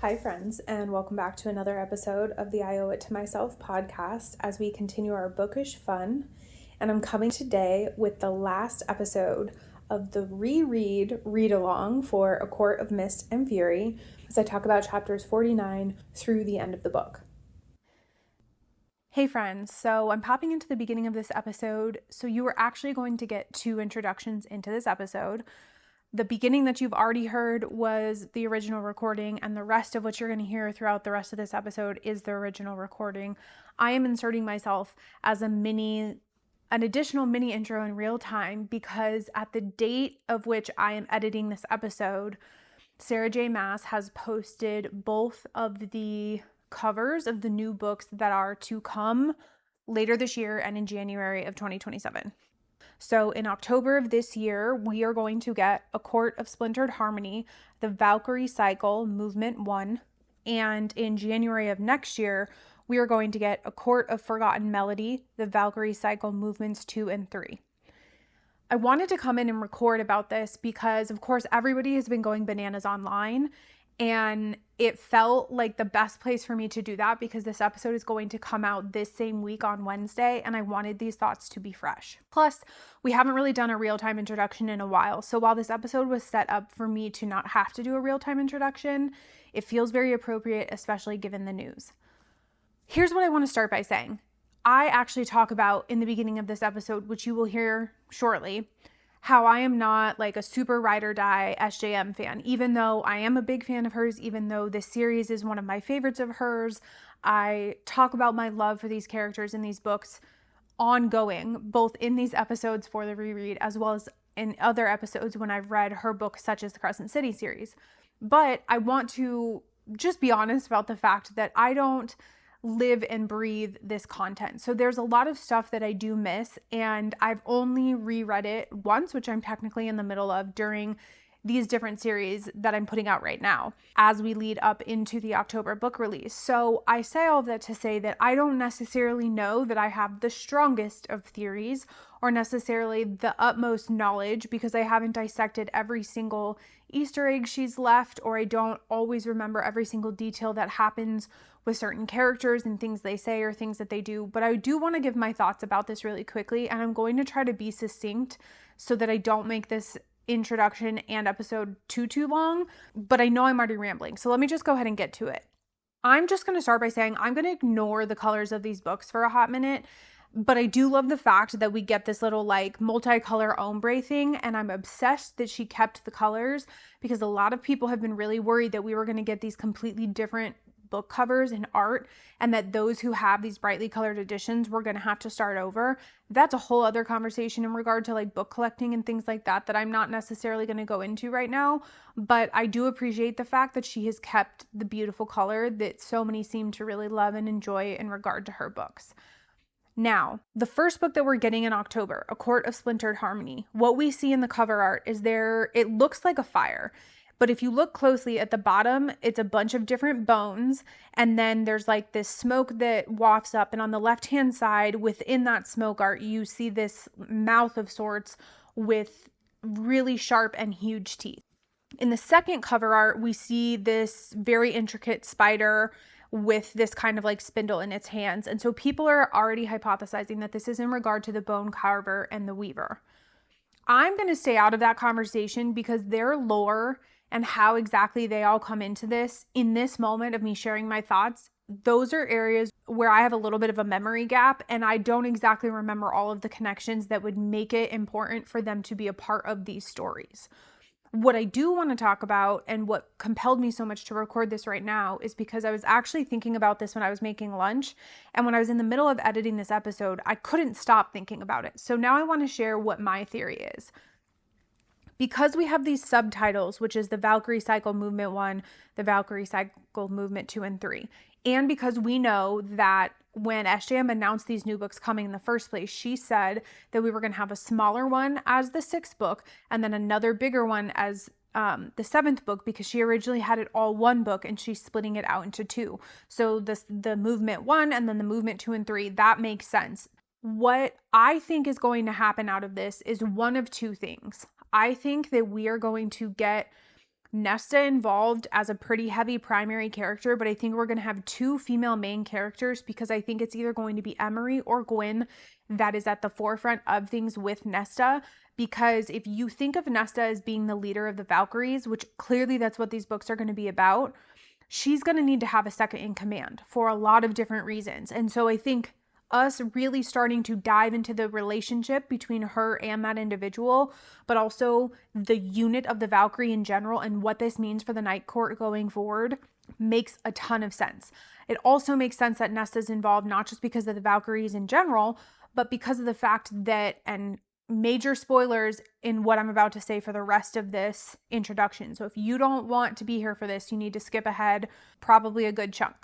Hi friends, and welcome back to another episode of the I Owe It to Myself podcast as we continue our bookish fun. And I'm coming today with the last episode of the read-along for A Court of Mist and Fury as I talk about chapters 49 through the end of the book. Hey friends, so I'm popping into the beginning of this episode, so you are actually going to get two introductions into this episode. The beginning that you've already heard was the original recording, and the rest of what you're going to hear throughout the rest of this episode is the original recording. I am inserting myself as an additional mini intro in real time because at the date of which I am editing this episode, Sarah J. Maas has posted both of the covers of the new books that are to come later this year and in January of 2027. So in October of this year, we are going to get A Court of Splintered Harmony, the Valkyrie Cycle, Movement 1. And in January of next year, we are going to get A Court of Forgotten Melody, the Valkyrie Cycle, Movements 2 and 3. I wanted to come in and record about this because, of course, everybody has been going bananas online. And it felt like the best place for me to do that because this episode is going to come out this same week on Wednesday, and I wanted these thoughts to be fresh. Plus, we haven't really done a real-time introduction in a while, so while this episode was set up for me to not have to do a real-time introduction, it feels very appropriate, especially given the news. Here's what I want to start by saying. I actually talk about in the beginning of this episode, which you will hear shortly, how I am not like a super ride or die SJM fan, even though I am a big fan of hers, even though this series is one of my favorites of hers. I talk about my love for these characters in these books ongoing, both in these episodes for the reread, as well as in other episodes when I've read her books, such as the Crescent City series. But I want to just be honest about the fact that I don't live and breathe this content. So there's a lot of stuff that I do miss, and I've only reread it once, which I'm technically in the middle of during these different series that I'm putting out right now as we lead up into the October book release. So I say all of that to say that I don't necessarily know that I have the strongest of theories or necessarily the utmost knowledge because I haven't dissected every single Easter egg she's left, or I don't always remember every single detail that happens with certain characters and things they say or things that they do. But I do want to give my thoughts about this really quickly, and I'm going to try to be succinct so that I don't make this introduction and episode too long, but I know I'm already rambling. So let me just go ahead and get to it. I'm just going to start by saying I'm going to ignore the colors of these books for a hot minute, but I do love the fact that we get this little like multicolor ombre thing, and I'm obsessed that she kept the colors because a lot of people have been really worried that we were going to get these completely different book covers and art, and that those who have these brightly colored editions were going to have to start over. That's a whole other conversation in regard to like book collecting and things like that I'm not necessarily going to go into right now, but I do appreciate the fact that she has kept the beautiful color that so many seem to really love and enjoy in regard to her books. Now, the first book that we're getting in October, A Court of Splintered Harmony, what we see in the cover art is it looks like a fire. But if you look closely at the bottom, it's a bunch of different bones. And then there's like this smoke that wafts up. And on the left-hand side, within that smoke art, you see this mouth of sorts with really sharp and huge teeth. In the second cover art, we see this very intricate spider with this kind of like spindle in its hands. And so people are already hypothesizing that this is in regard to the bone carver and the weaver. I'm going to stay out of that conversation because their lore and how exactly they all come into this in this moment of me sharing my thoughts, those are areas where I have a little bit of a memory gap, and I don't exactly remember all of the connections that would make it important for them to be a part of these stories. What I do want to talk about, and what compelled me so much to record this right now, is because I was actually thinking about this when I was making lunch, and when I was in the middle of editing this episode, I couldn't stop thinking about it. So now I want to share what my theory is. Because we have these subtitles, which is the Valkyrie Cycle Movement 1, the Valkyrie Cycle Movement 2 and 3, and because we know that when SJM announced these new books coming in the first place, she said that we were going to have a smaller one as the 6th book and then another bigger one as the 7th book, because she originally had it all one book and she's splitting it out into 2. So the Movement 1 and then the Movement 2 and 3, that makes sense. What I think is going to happen out of this is one of two things. I think that we are going to get Nesta involved as a pretty heavy primary character, but I think we're going to have 2 female main characters because I think it's either going to be Emery or Gwyn that is at the forefront of things with Nesta. Because if you think of Nesta as being the leader of the Valkyries, which clearly that's what these books are going to be about, she's going to need to have a second in command for a lot of different reasons. And so I think us really starting to dive into the relationship between her and that individual, but also the unit of the Valkyrie in general and what this means for the Night Court going forward makes a ton of sense. It also makes sense that Nesta's involved, not just because of the Valkyries in general, but because of the fact that, and major spoilers in what I'm about to say for the rest of this introduction. So if you don't want to be here for this, you need to skip ahead probably a good chunk.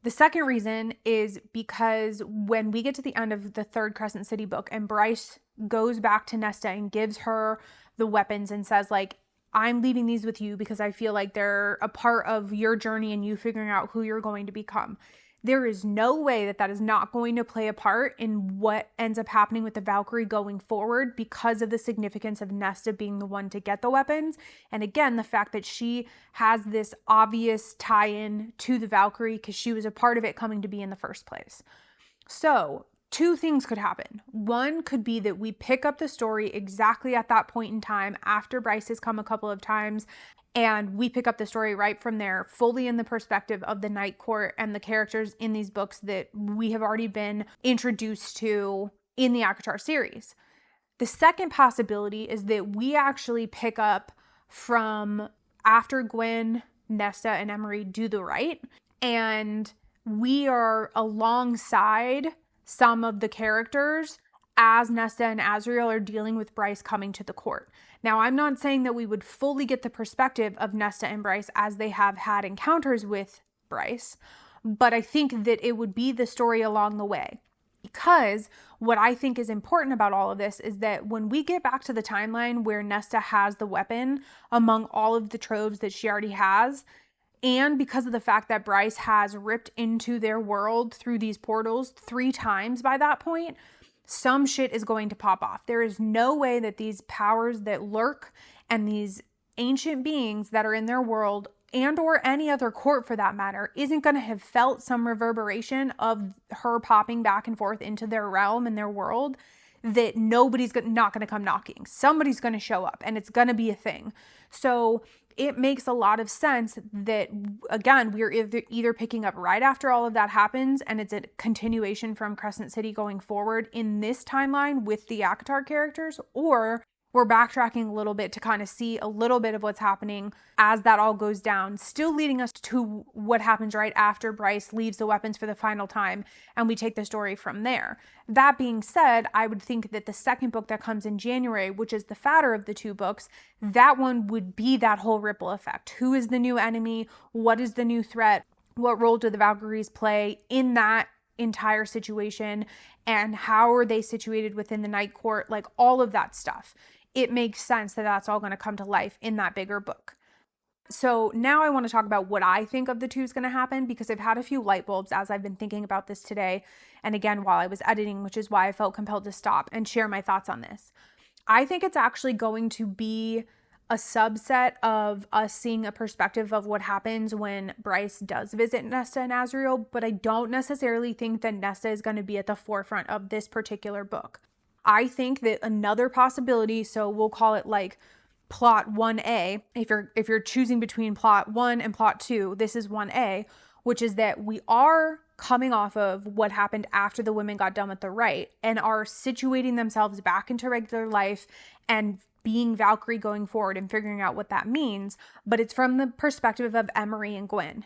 The second reason is because when we get to the end of the 3rd Crescent City book and Bryce goes back to Nesta and gives her the weapons and says, like, I'm leaving these with you because I feel like they're a part of your journey and you figuring out who you're going to become. There is no way that is not going to play a part in what ends up happening with the Valkyrie going forward because of the significance of Nesta being the one to get the weapons. And again, the fact that she has this obvious tie-in to the Valkyrie because she was a part of it coming to be in the first place. So 2 things could happen. One could be that we pick up the story exactly at that point in time after Bryce has come a couple of times, and we pick up the story right from there, fully in the perspective of the Night Court and the characters in these books that we have already been introduced to in the ACOTAR series. The second possibility is that we actually pick up from after Gwyn, Nesta, and Emery do the right, and we are alongside some of the characters as Nesta and Azriel are dealing with Bryce coming to the court. Now, I'm not saying that we would fully get the perspective of Nesta and Bryce as they have had encounters with Bryce, but I think that it would be the story along the way. Because what I think is important about all of this is that when we get back to the timeline where Nesta has the weapon among all of the troves that she already has, and because of the fact that Bryce has ripped into their world through these portals 3 times by that point, some shit is going to pop off. There is no way that these powers that lurk and these ancient beings that are in their world and or any other court for that matter isn't going to have felt some reverberation of her popping back and forth into their realm and their world that nobody's not going to come knocking. Somebody's going to show up and it's going to be a thing. So it makes a lot of sense that, again, we're either picking up right after all of that happens and it's a continuation from Crescent City going forward in this timeline with the ACOTAR characters, or we're backtracking a little bit to kind of see a little bit of what's happening as that all goes down, still leading us to what happens right after Bryce leaves the weapons for the final time, and we take the story from there. That being said, I would think that the second book that comes in January, which is the fatter of the 2 books, that one would be that whole ripple effect. Who is the new enemy? What is the new threat? What role do the Valkyries play in that entire situation? And how are they situated within the Night Court? Like all of that stuff. It makes sense that that's all going to come to life in that bigger book. So now I want to talk about what I think of the 2 is going to happen, because I've had a few light bulbs as I've been thinking about this today. And again, while I was editing, which is why I felt compelled to stop and share my thoughts on this. I think it's actually going to be a subset of us seeing a perspective of what happens when Bryce does visit Nesta and Azriel, but I don't necessarily think that Nesta is going to be at the forefront of this particular book. I think that another possibility, so we'll call it like plot 1A, if you're choosing between plot 1 and plot 2, this is 1A, which is that we are coming off of what happened after the women got done with the rite and are situating themselves back into regular life and being Valkyrie going forward and figuring out what that means, but it's from the perspective of Emery and Gwyn.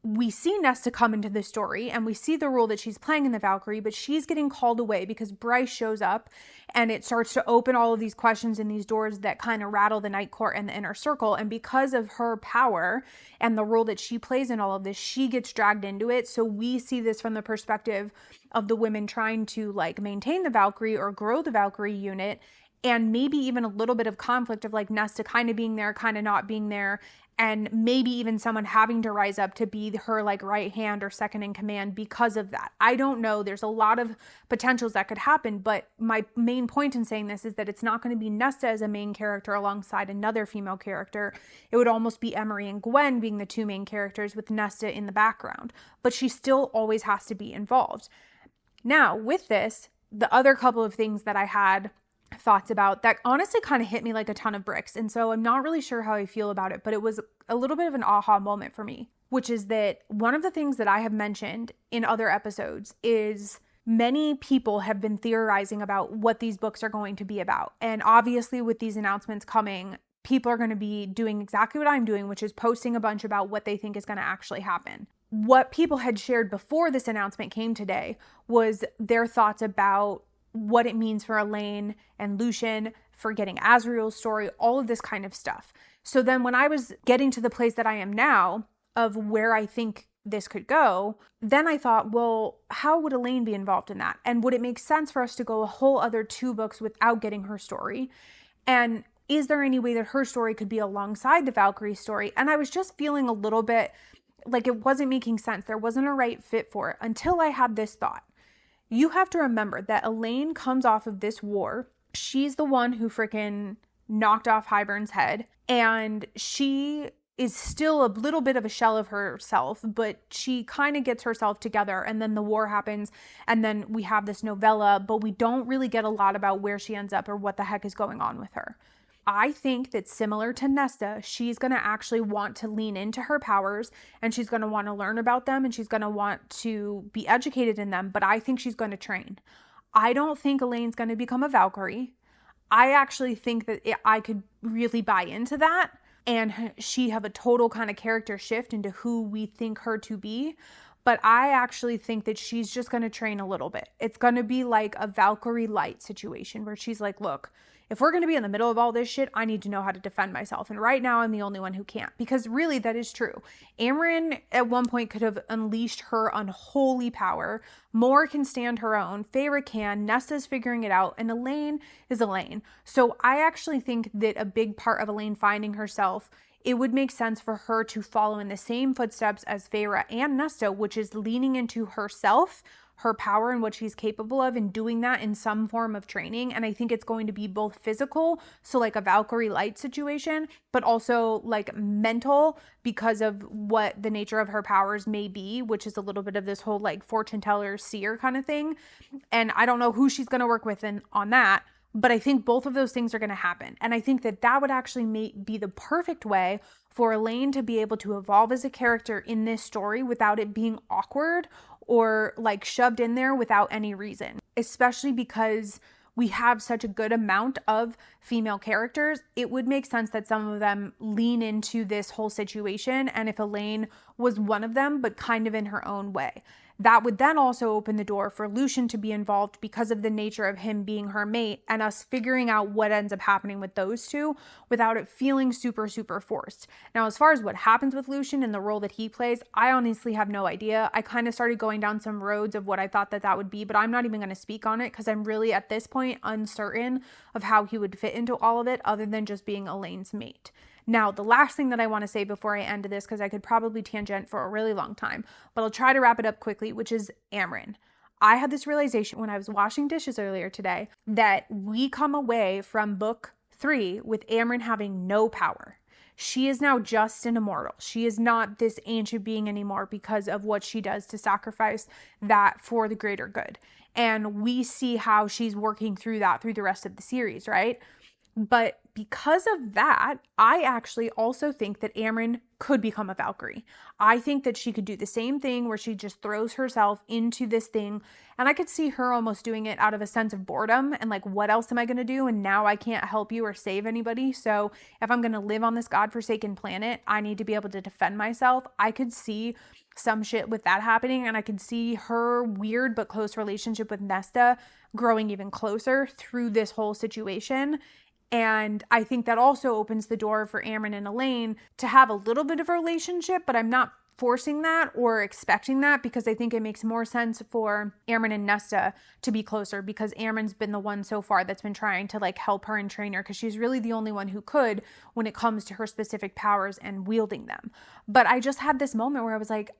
We see Nesta come into the story and we see the role that she's playing in the Valkyrie, but she's getting called away because Bryce shows up and it starts to open all of these questions and these doors that kind of rattle the Night Court and the inner circle. And because of her power and the role that she plays in all of this, she gets dragged into it. So we see this from the perspective of the women trying to like maintain the Valkyrie or grow the Valkyrie unit and maybe even a little bit of conflict of like Nesta kind of being there, kind of not being there, and maybe even someone having to rise up to be her like right hand or second in command because of that. I don't know. There's a lot of potentials that could happen, but my main point in saying this is that it's not going to be Nesta as a main character alongside another female character. It would almost be Emery and Gwen being the two main characters with Nesta in the background, but she still always has to be involved. Now, with this, the other couple of things that I had thoughts about that honestly kind of hit me like a ton of bricks. And so I'm not really sure how I feel about it, but it was a little bit of an aha moment for me, which is that one of the things that I have mentioned in other episodes is many people have been theorizing about what these books are going to be about. And obviously with these announcements coming, people are going to be doing exactly what I'm doing, which is posting a bunch about what they think is going to actually happen. What people had shared before this announcement came today was their thoughts about what it means for Elaine and Lucien, for getting Azriel's story, all of this kind of stuff. So then when I was getting to the place that I am now of where I think this could go, then I thought, well, how would Elaine be involved in that? And would it make sense for us to go a whole other 2 books without getting her story? And is there any way that her story could be alongside the Valkyrie story? And I was just feeling a little bit like it wasn't making sense. There wasn't a right fit for it until I had this thought. You have to remember that Elaine comes off of this war. She's the one who freaking knocked off Hybern's head. And she is still a little bit of a shell of herself, but she kind of gets herself together. And then the war happens. And then we have this novella, but we don't really get a lot about where she ends up or what the heck is going on with her. I think that similar to Nesta, she's going to actually want to lean into her powers and she's going to want to learn about them and she's going to want to be educated in them, but I think she's going to train. I don't think Elaine's going to become a Valkyrie. I actually think that I could really buy into that and she have a total kind of character shift into who we think her to be. But I actually think that she's just going to train a little bit. It's going to be like a Valkyrie light situation where she's like, look, if we're going to be in the middle of all this shit, I need to know how to defend myself. And right now I'm the only one who can't, because really that is true. Amryn at one point could have unleashed her unholy power. Mor can stand her own. Feyre can. Nesta's figuring it out. And Elaine is Elaine. So I actually think that a big part of Elaine finding herself, it would make sense for her to follow in the same footsteps as Feyre and Nesta, which is leaning into herself, her power and what she's capable of, and doing that in some form of training. And I think it's going to be both physical, so like a Valkyrie light situation, but also like mental because of what the nature of her powers may be, which is a little bit of this whole like fortune teller seer kind of thing. And I don't know who she's going to work with on that, but I think both of those things are going to happen. And I think that that would actually be the perfect way for Elaine to be able to evolve as a character in this story without it being awkward or like shoved in there without any reason, especially because we have such a good amount of female characters. It would make sense that some of them lean into this whole situation. And if Elaine was one of them, but kind of in her own way, that would then also open the door for Lucien to be involved because of the nature of him being her mate and us figuring out what ends up happening with those two without it feeling super, super forced. Now, as far as what happens with Lucien and the role that he plays, I honestly have no idea. I kind of started going down some roads of what I thought that would be, but I'm not even going to speak on it because I'm really at this point uncertain of how he would fit into all of it other than just being Elaine's mate. Now, the last thing that I want to say before I end this, because I could probably tangent for a really long time, but I'll try to wrap it up quickly, which is Amryn. I had this realization when I was washing dishes earlier today that we come away from book 3 with Amryn having no power. She is now just an immortal. She is not this ancient being anymore because of what she does to sacrifice that for the greater good. And we see how she's working through that through the rest of the series, right? But because of that, I actually also think that Amryn could become a Valkyrie. I think that she could do the same thing where she just throws herself into this thing. And I could see her almost doing it out of a sense of boredom and like, what else am I going to do? And now I can't help you or save anybody. So if I'm going to live on this godforsaken planet, I need to be able to defend myself. I could see some shit with that happening. And I could see her weird but close relationship with Nesta growing even closer through this whole situation. And I think that also opens the door for Amryn and Elaine to have a little bit of a relationship, but I'm not forcing that or expecting that, because I think it makes more sense for Amren and Nesta to be closer, because Amren's been the one so far that's been trying to like help her and train her, because she's really the only one who could when it comes to her specific powers and wielding them. But I just had this moment where I was like,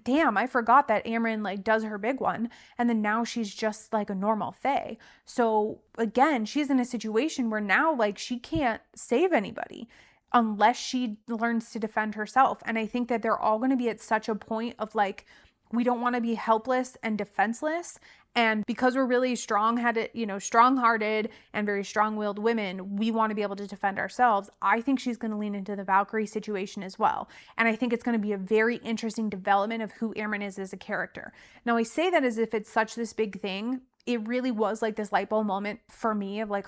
damn, I forgot that Amren like does her big one, and then now she's just like a normal fae. So again, she's in a situation where now like she can't save anybody unless she learns to defend herself. And I think that they're all going to be at such a point of like, we don't want to be helpless and defenseless. And because we're really strong-headed, strong-hearted and very strong-willed women, we want to be able to defend ourselves. I think she's going to lean into the Valkyrie situation as well. And I think it's going to be a very interesting development of who Amren is as a character. Now, I say that as if it's such this big thing. It really was like this light bulb moment for me of like,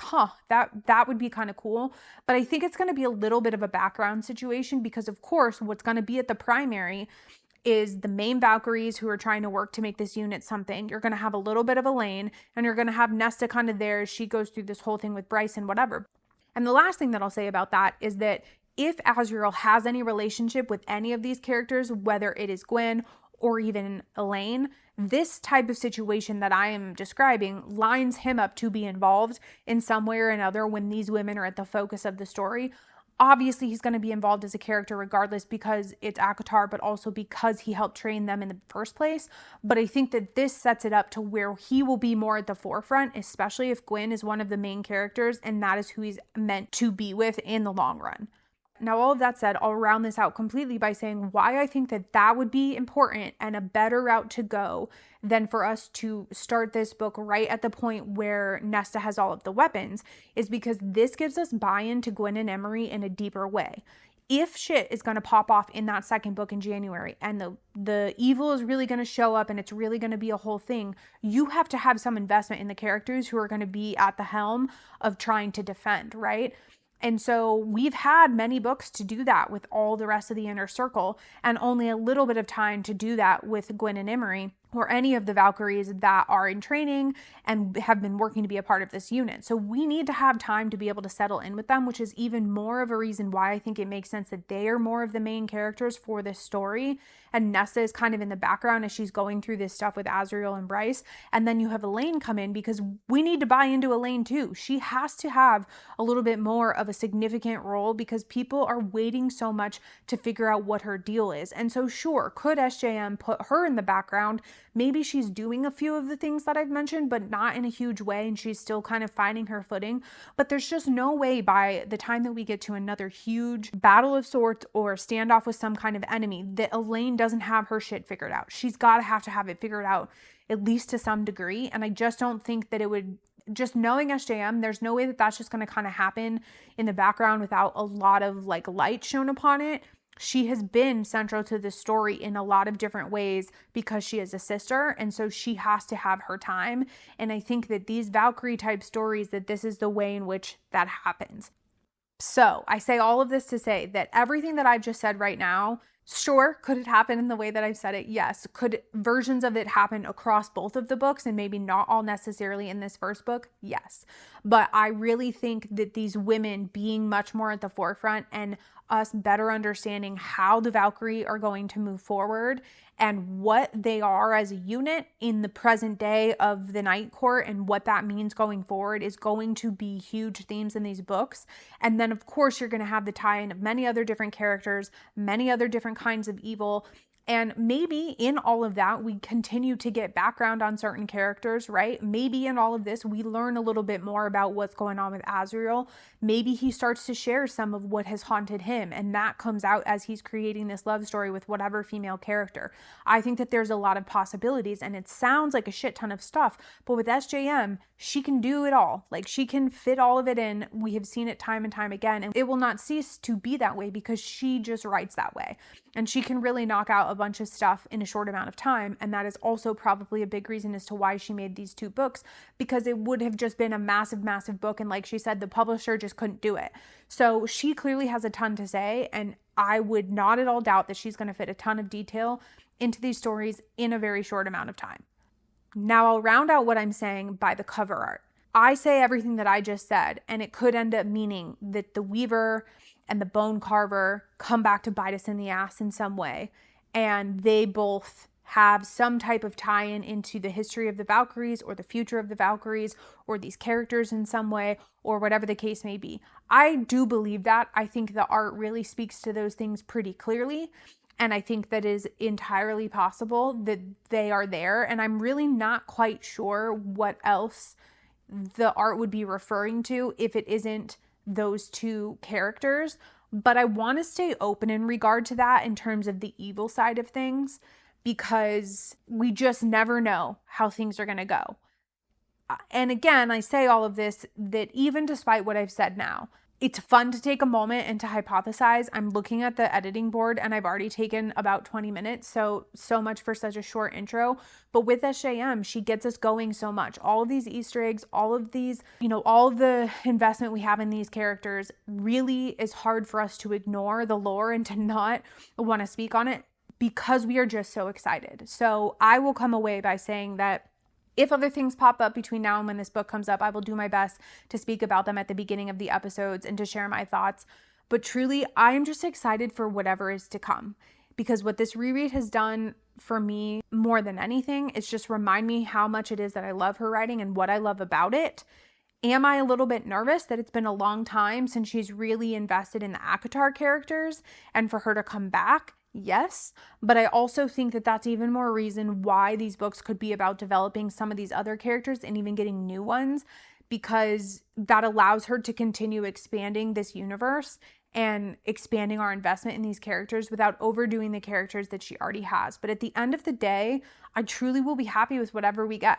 that would be kind of cool. But I think it's going to be a little bit of a background situation, because of course, what's going to be at the primary is the main Valkyries who are trying to work to make this unit something. You're going to have a little bit of Elaine, and you're going to have Nesta kind of there as she goes through this whole thing with Bryce and whatever. And the last thing that I'll say about that is that if Azriel has any relationship with any of these characters, whether it is Gwen or even Elaine, this type of situation that I am describing lines him up to be involved in some way or another when these women are at the focus of the story. Obviously, he's going to be involved as a character regardless, because it's ACOTAR, but also because he helped train them in the first place. But I think that this sets it up to where he will be more at the forefront, especially if Gwen is one of the main characters, and that is who he's meant to be with in the long run. Now, all of that said, I'll round this out completely by saying why I think that that would be important and a better route to go than for us to start this book right at the point where Nesta has all of the weapons, is because this gives us buy-in to Gwen and Emery in a deeper way. If shit is going to pop off in that second book in January, and the evil is really going to show up and it's really going to be a whole thing, you have to have some investment in the characters who are going to be at the helm of trying to defend, right? And so we've had many books to do that with all the rest of the inner circle, and only a little bit of time to do that with Gwen and Emery, or any of the Valkyries that are in training and have been working to be a part of this unit. So we need to have time to be able to settle in with them, which is even more of a reason why I think it makes sense that they are more of the main characters for this story. And Nesta is kind of in the background as she's going through this stuff with Azriel and Bryce. And then you have Elaine come in, because we need to buy into Elaine too. She has to have a little bit more of a significant role, because people are waiting so much to figure out what her deal is. And so sure, could SJM put her in the background? Maybe she's doing a few of the things that I've mentioned, but not in a huge way, and she's still kind of finding her footing. But there's just no way by the time that we get to another huge battle of sorts or standoff with some kind of enemy that Elaine doesn't have her shit figured out. She's got to have it figured out, at least to some degree. And I just don't think that it would, just knowing SJM, there's no way that that's just going to kind of happen in the background without a lot of like light shown upon it. She has been central to the story in a lot of different ways because she is a sister, and so she has to have her time. And I think that these Valkyrie type stories, that this is the way in which that happens. So I say all of this to say that everything that I've just said right now, sure, could it happen in the way that I've said it? Yes. Could versions of it happen across both of the books and maybe not all necessarily in this first book? Yes. But I really think that these women being much more at the forefront and us better understanding how the Valkyrie are going to move forward and what they are as a unit in the present day of the Night Court and what that means going forward is going to be huge themes in these books. And then of course you're going to have the tie-in of many other different characters, many other different kinds of evil. And maybe in all of that, we continue to get background on certain characters, right? Maybe in all of this, we learn a little bit more about what's going on with Azriel. Maybe he starts to share some of what has haunted him, and that comes out as he's creating this love story with whatever female character. I think that there's a lot of possibilities, and it sounds like a shit ton of stuff, but with SJM, she can do it all. Like, she can fit all of it in. We have seen it time and time again, and it will not cease to be that way because she just writes that way. And she can really knock out a bunch of stuff in a short amount of time. And that is also probably a big reason as to why she made these two books, because it would have just been a massive, massive book. And like she said, the publisher just couldn't do it. So she clearly has a ton to say. And I would not at all doubt that she's going to fit a ton of detail into these stories in a very short amount of time. Now I'll round out what I'm saying by the cover art. I say everything that I just said, and it could end up meaning that the Weaver and the Bone Carver come back to bite us in the ass in some way. and they both have some type of tie-in into the history of the Valkyries or the future of the Valkyries or these characters in some way or whatever the case may be. I do believe that. I think the art really speaks to those things pretty clearly. And I think that is entirely possible that they are there. And I'm really not quite sure what else the art would be referring to if it isn't those two characters. But I want to stay open in regard to that in terms of the evil side of things, because we just never know how things are going to go. And again, I say all of this, that even despite what I've said now, it's fun to take a moment and to hypothesize. I'm looking at the editing board and I've already taken about 20 minutes. So much for such a short intro. But with SJM, she gets us going so much. All of these Easter eggs, all of these, all of the investment we have in these characters really is hard for us to ignore the lore and to not want to speak on it because we are just so excited. So I will come away by saying that if other things pop up between now and when this book comes up, I will do my best to speak about them at the beginning of the episodes and to share my thoughts. But truly, I am just excited for whatever is to come, because what this reread has done for me more than anything is just remind me how much it is that I love her writing and what I love about it. Am I a little bit nervous that it's been a long time since she's really invested in the ACOTAR characters and for her to come back? Yes, but I also think that that's even more reason why these books could be about developing some of these other characters and even getting new ones, because that allows her to continue expanding this universe and expanding our investment in these characters without overdoing the characters that she already has. But at the end of the day, I truly will be happy with whatever we get.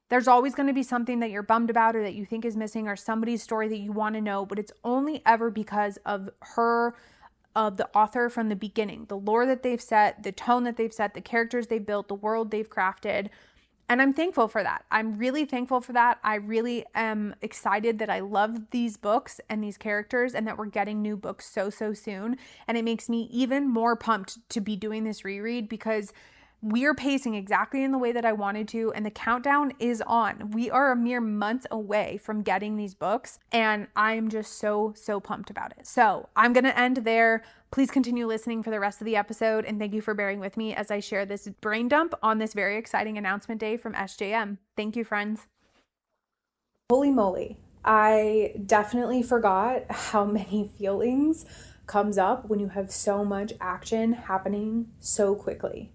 There's always going to be something that you're bummed about or that you think is missing or somebody's story that you want to know, but it's only ever because of her, of the author from the beginning, the lore that they've set, the tone that they've set, the characters they've built, the world they've crafted. And I'm thankful for that. I'm really thankful for that. I really am excited that I love these books and these characters and that we're getting new books so soon. And it makes me even more pumped to be doing this reread because we are pacing exactly in the way that I wanted to, and the countdown is on. We are a mere month away from getting these books, and I'm just so pumped about it. So I'm going to end there. Please continue listening for the rest of the episode, and thank you for bearing with me as I share this brain dump on this very exciting announcement day from SJM. Thank you, friends. Holy moly. I definitely forgot how many feelings comes up when you have so much action happening so quickly.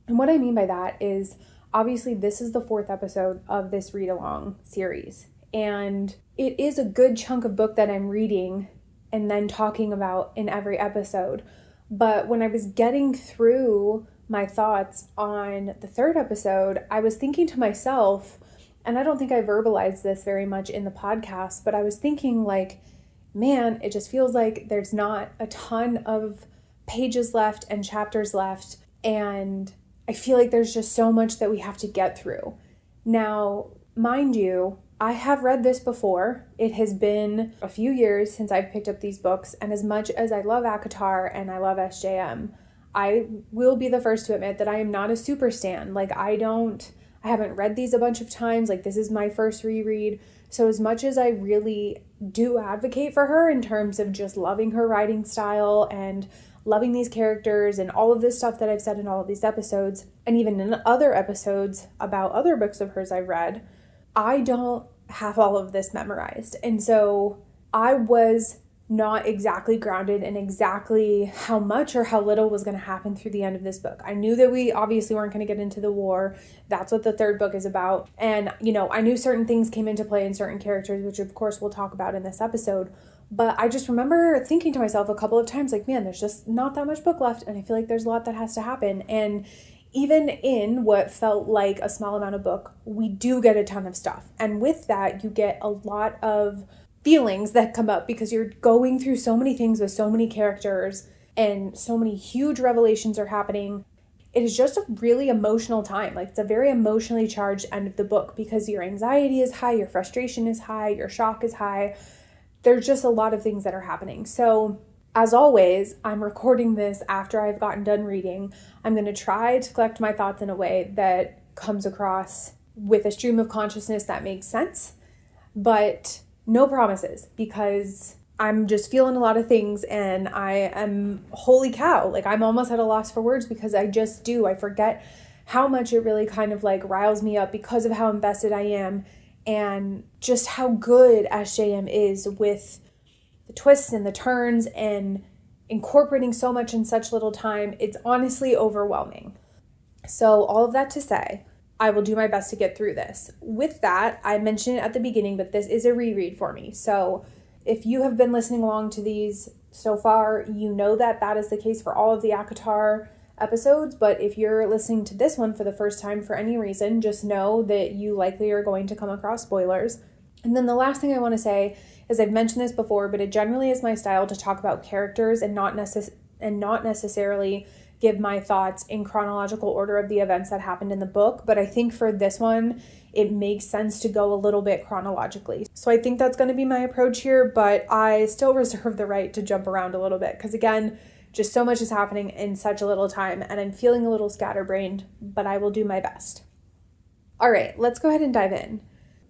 And what I mean by that is, obviously, this is the 4th episode of this read-along series. And it is a good chunk of book that I'm reading and then talking about in every episode. But when I was getting through my thoughts on the 3rd episode, I was thinking to myself, and I don't think I verbalized this very much in the podcast, but I was thinking like, man, it just feels like there's not a ton of pages left and chapters left. And I feel like there's just so much that we have to get through. Now, mind you, I have read this before. It has been a few years since I've picked up these books, and as much as I love ACOTAR and I love SJM, I will be the first to admit that I am not a super stan. Like, I haven't read these a bunch of times. Like, this is my first reread. So as much as I really do advocate for her in terms of just loving her writing style and loving these characters and all of this stuff that I've said in all of these episodes, and even in other episodes about other books of hers I've read, I don't have all of this memorized. And so I was not exactly grounded in exactly how much or how little was going to happen through the end of this book. I knew that we obviously weren't going to get into the war. That's what the 3rd book is about. And, I knew certain things came into play in certain characters, which of course we'll talk about in this episode. But I just remember thinking to myself a couple of times, like, man, there's just not that much book left. And I feel like there's a lot that has to happen. And even in what felt like a small amount of book, we do get a ton of stuff. And with that, you get a lot of feelings that come up because you're going through so many things with so many characters and so many huge revelations are happening. It is just a really emotional time. Like, it's a very emotionally charged end of the book because your anxiety is high, your frustration is high, your shock is high. There's just a lot of things that are happening. So as always, I'm recording this after I've gotten done reading. I'm going to try to collect my thoughts in a way that comes across with a stream of consciousness that makes sense, but no promises, because I'm just feeling a lot of things, and I am, holy cow, like I'm almost at a loss for words because I just do. I forget how much it really kind of like riles me up because of how invested I am and just how good SJM is with the twists and the turns and incorporating so much in such little time. It's honestly overwhelming. So all of that to say, I will do my best to get through this. With that, I mentioned it at the beginning, but this is a reread for me. So if you have been listening along to these so far, you know that that is the case for all of the ACOTAR episodes. But if you're listening to this one for the first time for any reason, just know that you likely are going to come across spoilers. And then the last thing I want to say is, I've mentioned this before, but it generally is my style to talk about characters and not necessarily give my thoughts in chronological order of the events that happened in the book. But I think for this one, it makes sense to go a little bit chronologically. So I think that's going to be my approach here, but I still reserve the right to jump around a little bit because, again, just so much is happening in such a little time and I'm feeling a little scatterbrained, but I will do my best. All right, let's go ahead and dive in.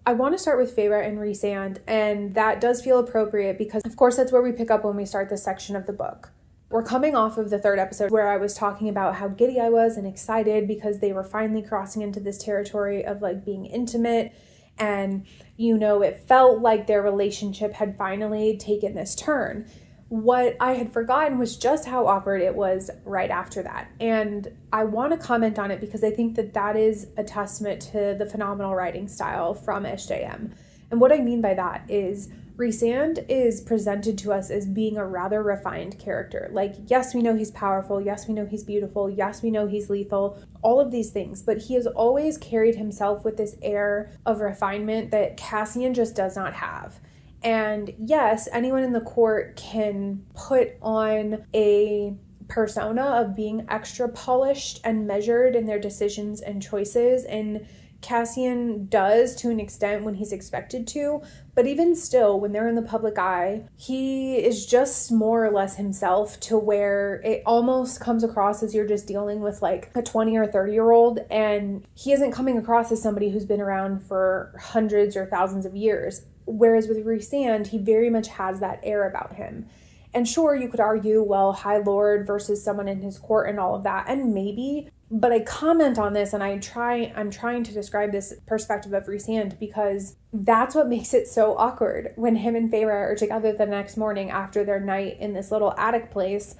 I want to start with Feyre and Rhysand, and that does feel appropriate because, of course, that's where we pick up when we start this section of the book. We're coming off of the third episode where I was talking about how giddy I was and excited because they were finally crossing into this territory of like being intimate, and, you know, it felt like their relationship had finally taken this turn. What I had forgotten was just how awkward it was right after that. And I want to comment on it because I think that that is a testament to the phenomenal writing style from SJM. And what I mean by that is Rhysand is presented to us as being a rather refined character. Like, yes, we know he's powerful. Yes, we know he's beautiful. Yes, we know he's lethal. All of these things. But he has always carried himself with this air of refinement that Cassian just does not have. And yes, anyone in the court can put on a persona of being extra polished and measured in their decisions and choices, and Cassian does to an extent when he's expected to, but even still, when they're in the public eye, he is just more or less himself, to where it almost comes across as you're just dealing with like a 20 or 30-year-old, and he isn't coming across as somebody who's been around for hundreds or thousands of years. Whereas with Rhysand, he very much has that air about him. And sure, you could argue, well, High Lord versus someone in his court and all of that, and maybe, but I comment on this and I'm trying to describe this perspective of Rhysand because that's what makes it so awkward when him and Feyre are together the next morning after their night in this little attic place.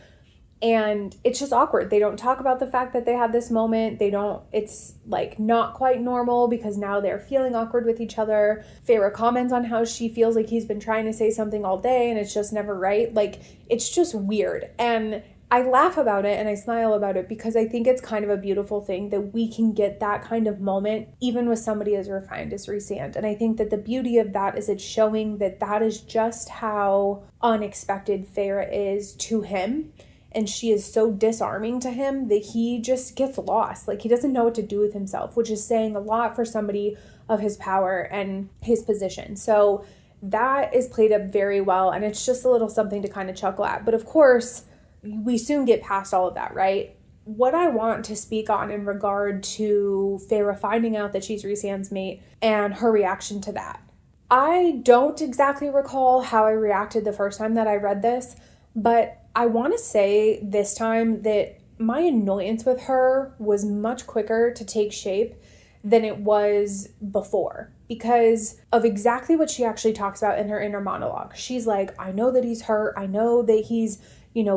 And it's just awkward. They don't talk about the fact that they had this moment. It's like not quite normal because now they're feeling awkward with each other. Feyre comments on how she feels like he's been trying to say something all day and it's just never right. Like, it's just weird. And I laugh about it and I smile about it because I think it's kind of a beautiful thing that we can get that kind of moment even with somebody as refined as Rhysand. And I think that the beauty of that is it's showing that that is just how unexpected Feyre is to him. And she is so disarming to him that he just gets lost. Like, he doesn't know what to do with himself, which is saying a lot for somebody of his power and his position. So that is played up very well. And it's just a little something to kind of chuckle at. But of course, we soon get past all of that, right? What I want to speak on in regard to Feyre finding out that she's Rhysand's mate and her reaction to that. I don't exactly recall how I reacted the first time that I read this, but I want to say this time that my annoyance with her was much quicker to take shape than it was before because of exactly what she actually talks about in her inner monologue. She's like, I know that he's hurt. I know that he's,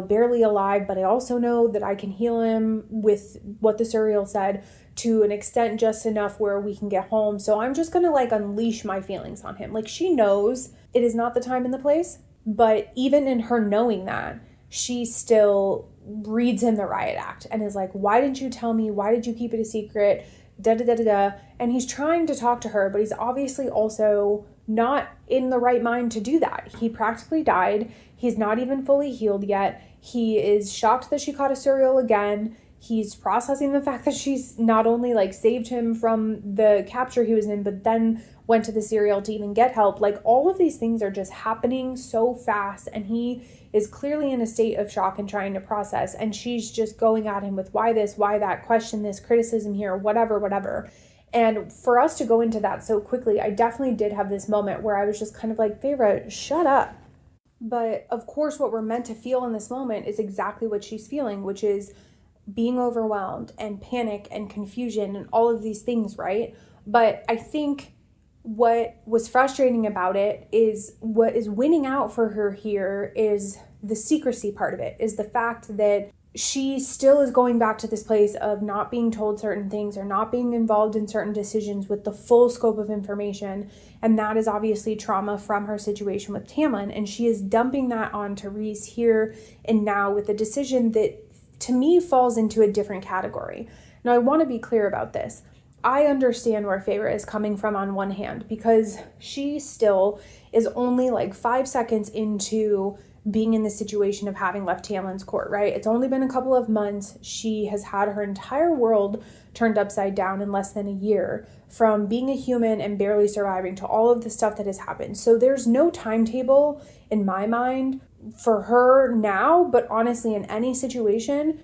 barely alive, but I also know that I can heal him with what the Suriel said to an extent just enough where we can get home. So I'm just going to unleash my feelings on him. Like, she knows it is not the time and the place, but even in her knowing that, she still reads him the riot act and is like, why didn't you tell me? Why did you keep it a secret? Da-da-da-da-da. And he's trying to talk to her, but he's obviously also not in the right mind to do that. He practically died. He's not even fully healed yet. He is shocked that she caught a Suriel again. He's processing the fact that she's not only saved him from the capture he was in, but then went to the Suriel to even get help. All of these things are just happening so fast, and he is clearly in a state of shock and trying to process, and she's just going at him with why this, why that, question this, criticism here, whatever. And for us to go into that so quickly, I definitely did have this moment where I was just kind of like, Feyre, shut up. But of course, what we're meant to feel in this moment is exactly what she's feeling, which is being overwhelmed and panic and confusion and all of these things, right? But I think what was frustrating about it is what is winning out for her here is the secrecy part of it, is the fact that she still is going back to this place of not being told certain things or not being involved in certain decisions with the full scope of information. And that is obviously trauma from her situation with Tamlin. And she is dumping that onto Rhys here and now with a decision that to me falls into a different category. Now, I want to be clear about this. I understand where Feyre is coming from on one hand, because she still is only like 5 seconds into being in the situation of having left Tamlin's court, right? It's only been a couple of months. She has had her entire world turned upside down in less than a year, from being a human and barely surviving to all of the stuff that has happened. So there's no timetable in my mind for her now, but honestly, in any situation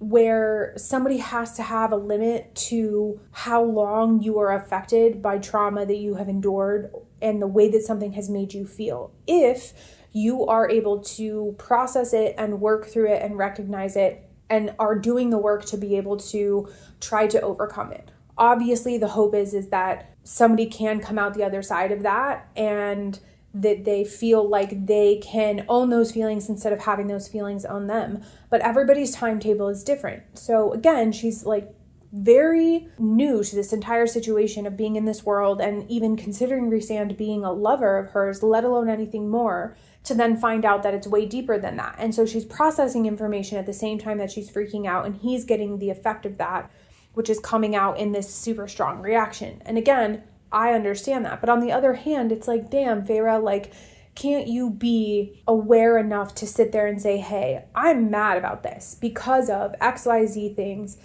where somebody has to have a limit to how long you are affected by trauma that you have endured and the way that something has made you feel. If you are able to process it and work through it and recognize it and are doing the work to be able to try to overcome it. Obviously, the hope is that somebody can come out the other side of that and that they feel like they can own those feelings instead of having those feelings own them. But everybody's timetable is different. So again, she's like very new to this entire situation of being in this world and even considering Rhysand being a lover of hers, let alone anything more, to then find out that it's way deeper than that. And so she's processing information at the same time that she's freaking out, and he's getting the effect of that, which is coming out in this super strong reaction. And again, I understand that. But on the other hand, it's like, damn, Feyre, like, can't you be aware enough to sit there and say, hey, I'm mad about this because of XYZ things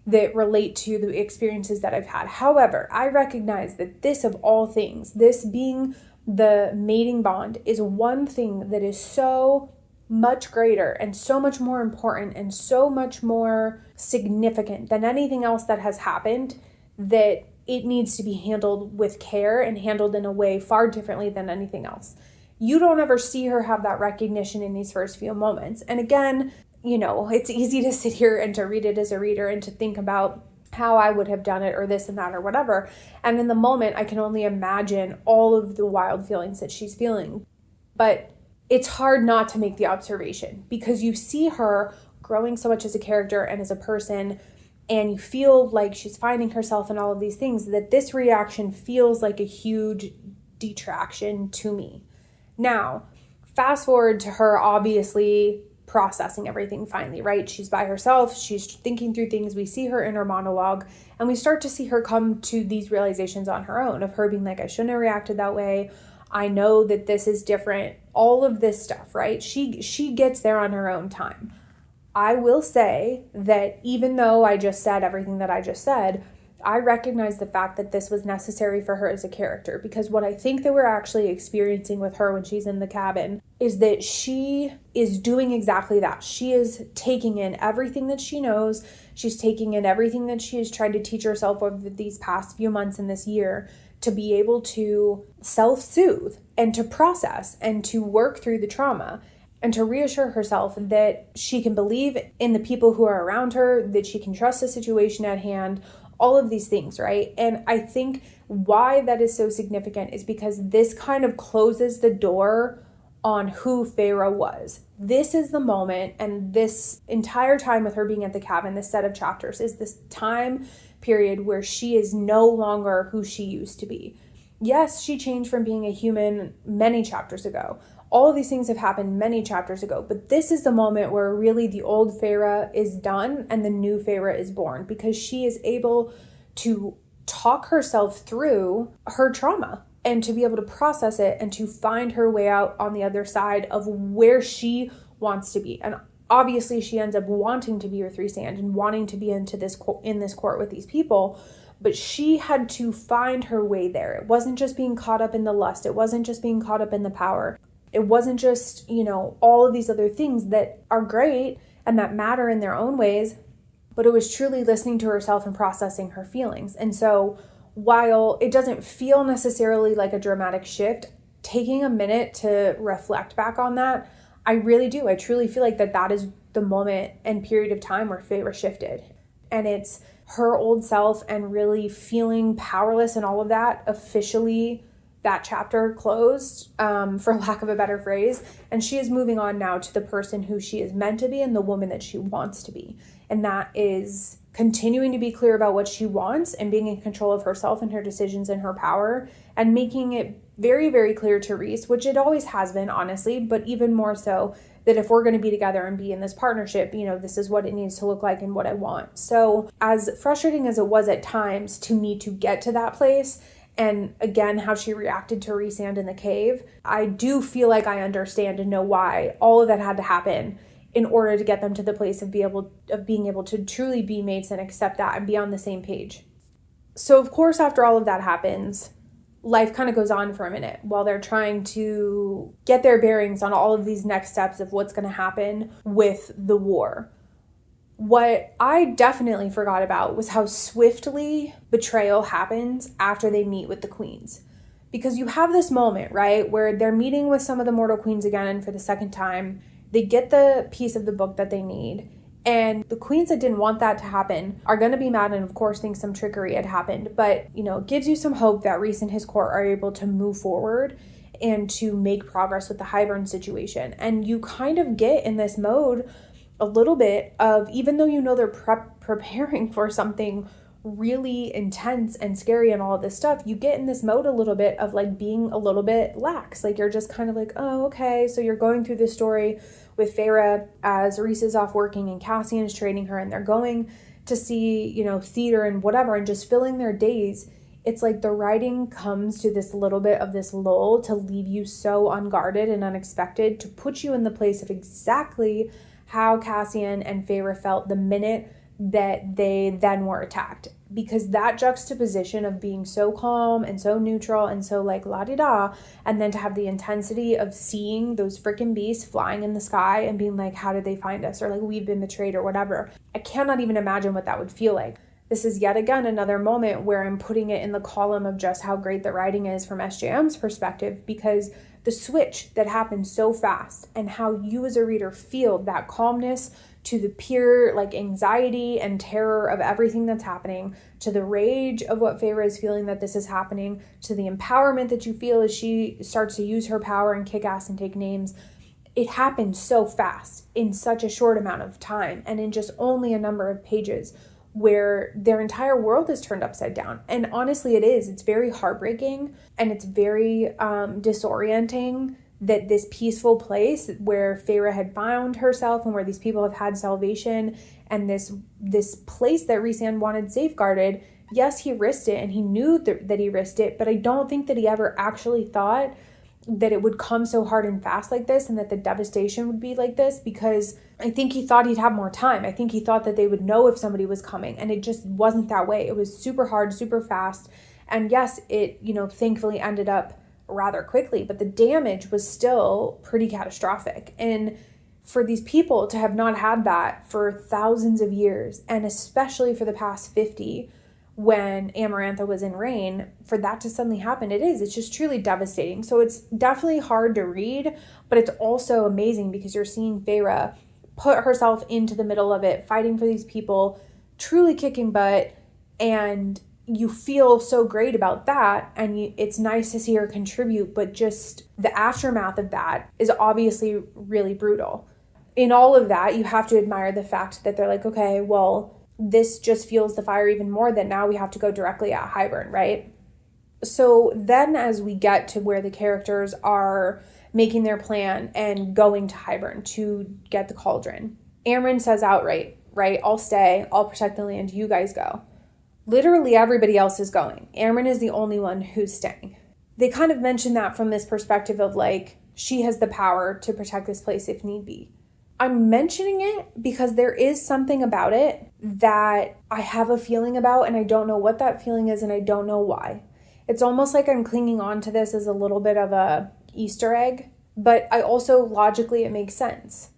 that relate to the experiences that I've had. However, I recognize that this of all things, this being the mating bond, is one thing that is so much greater and so much more important and so much more significant than anything else that has happened, that it needs to be handled with care and handled in a way far differently than anything else. You don't ever see her have that recognition in these first few moments. And again, you know, it's easy to sit here and to read it as a reader and to think about how I would have done it or this and that or whatever. And in the moment, I can only imagine all of the wild feelings that she's feeling. But it's hard not to make the observation because you see her growing so much as a character and as a person, and you feel like she's finding herself in all of these things, that this reaction feels like a huge detraction to me. Now, fast forward to her obviously processing everything finally, right? She's by herself. She's thinking through things. We see her inner monologue, and we start to see her come to these realizations on her own of her being like, I shouldn't have reacted that way. I know that this is different. All of this stuff, right? She gets there on her own time. I will say that even though I just said everything that I just said, I recognize the fact that this was necessary for her as a character, because what I think that we're actually experiencing with her when she's in the cabin is that she is doing exactly that. She is taking in everything that she knows. She's taking in everything that she has tried to teach herself over these past few months and this year to be able to self-soothe and to process and to work through the trauma and to reassure herself that she can believe in the people who are around her, that she can trust the situation at hand, all of these things, right? And I think why that is so significant is because this kind of closes the door on who Feyre was. This is the moment, and this entire time with her being at the cabin, this set of chapters, is this time period where she is no longer who she used to be. Yes, she changed from being a human many chapters ago. All of these things have happened many chapters ago, but this is the moment where really the old Feyre is done and the new Feyre is born, because she is able to talk herself through her trauma and to be able to process it and to find her way out on the other side of where she wants to be. And obviously she ends up wanting to be with Rhysand and wanting to be in this court with these people, but she had to find her way there. It wasn't just being caught up in the lust. It wasn't just being caught up in the power. It wasn't just, all of these other things that are great and that matter in their own ways, but it was truly listening to herself and processing her feelings. And so while it doesn't feel necessarily like a dramatic shift, taking a minute to reflect back on that, I really do. I truly feel like that is the moment and period of time where Feyre shifted. And it's her old self and really feeling powerless and all of that. Officially, that chapter closed, for lack of a better phrase. And she is moving on now to the person who she is meant to be and the woman that she wants to be. And that is continuing to be clear about what she wants and being in control of herself and her decisions and her power, and making it very, very clear to Rhys, which it always has been, honestly, but even more so, that if we're going to be together and be in this partnership, this is what it needs to look like and what I want. So as frustrating as it was at times to me to get to that place, and again, how she reacted to Rhysand in the cave, I do feel like I understand and know why all of that had to happen in order to get them to the place of being able to truly be mates and accept that and be on the same page. So of course, after all of that happens, life kind of goes on for a minute while they're trying to get their bearings on all of these next steps of what's going to happen with the war. What I definitely forgot about was how swiftly betrayal happens after they meet with the queens. Because you have this moment, right, where they're meeting with some of the mortal queens again for the second time. They get the piece of the book that they need. And the queens that didn't want that to happen are going to be mad and, of course, think some trickery had happened. But, it gives you some hope that Rhys and his court are able to move forward and to make progress with the Hybern situation. And you kind of get in this mode a little bit of, even though they're preparing for something really intense and scary and all of this stuff, you get in this mode a little bit of like being a little bit lax. Like you're just kind of like, oh, okay. So you're going through this story with Feyre as Rhys is off working and Cassian is training her, and they're going to see, theater and whatever, and just filling their days. It's like the writing comes to this little bit of this lull to leave you so unguarded and unexpected, to put you in the place of exactly how Cassian and Feyre felt the minute that they then were attacked. Because that juxtaposition of being so calm and so neutral and so like la-di-da, and then to have the intensity of seeing those freaking beasts flying in the sky and being like, how did they find us? Or like, we've been betrayed or whatever. I cannot even imagine what that would feel like. This is yet again another moment where I'm putting it in the column of just how great the writing is from SJM's perspective, because the switch that happens so fast and how you as a reader feel that calmness to the pure like anxiety and terror of everything that's happening, to the rage of what Feyre is feeling that this is happening, to the empowerment that you feel as she starts to use her power and kick ass and take names. It happens so fast in such a short amount of time and in just only a number of pages, where their entire world is turned upside down. And honestly, it is. It's very heartbreaking and it's very disorienting that this peaceful place where Feyre had found herself and where these people have had salvation, and this place that Rhysand wanted safeguarded, yes, he risked it and he knew that he risked it, but I don't think that he ever actually thought that it would come so hard and fast like this and that the devastation would be like this, because I think he thought he'd have more time. I think he thought that they would know if somebody was coming, and it just wasn't that way. It was super hard, super fast. And yes, it, thankfully ended up rather quickly, but the damage was still pretty catastrophic. And for these people to have not had that for thousands of years, and especially for the past 50, when Amarantha was in reign, for that to suddenly happen, it's just truly devastating. So it's definitely hard to read, but it's also amazing because you're seeing Feyre put herself into the middle of it, fighting for these people, truly kicking butt, and you feel so great about that, and it's nice to see her contribute, but just the aftermath of that is obviously really brutal. In all of that, you have to admire the fact that they're like, okay, well, this just fuels the fire even more, that now we have to go directly at Hybern, right? So then as we get to where the characters are making their plan and going to Hybern to get the cauldron, Amren says outright, right, I'll stay, I'll protect the land, you guys go. Literally everybody else is going. Amren is the only one who's staying. They kind of mention that from this perspective of like, she has the power to protect this place if need be. I'm mentioning it because there is something about it that I have a feeling about, and I don't know what that feeling is, and I don't know why. It's almost like I'm clinging on to this as a little bit of a Easter egg, but I also logically it makes sense.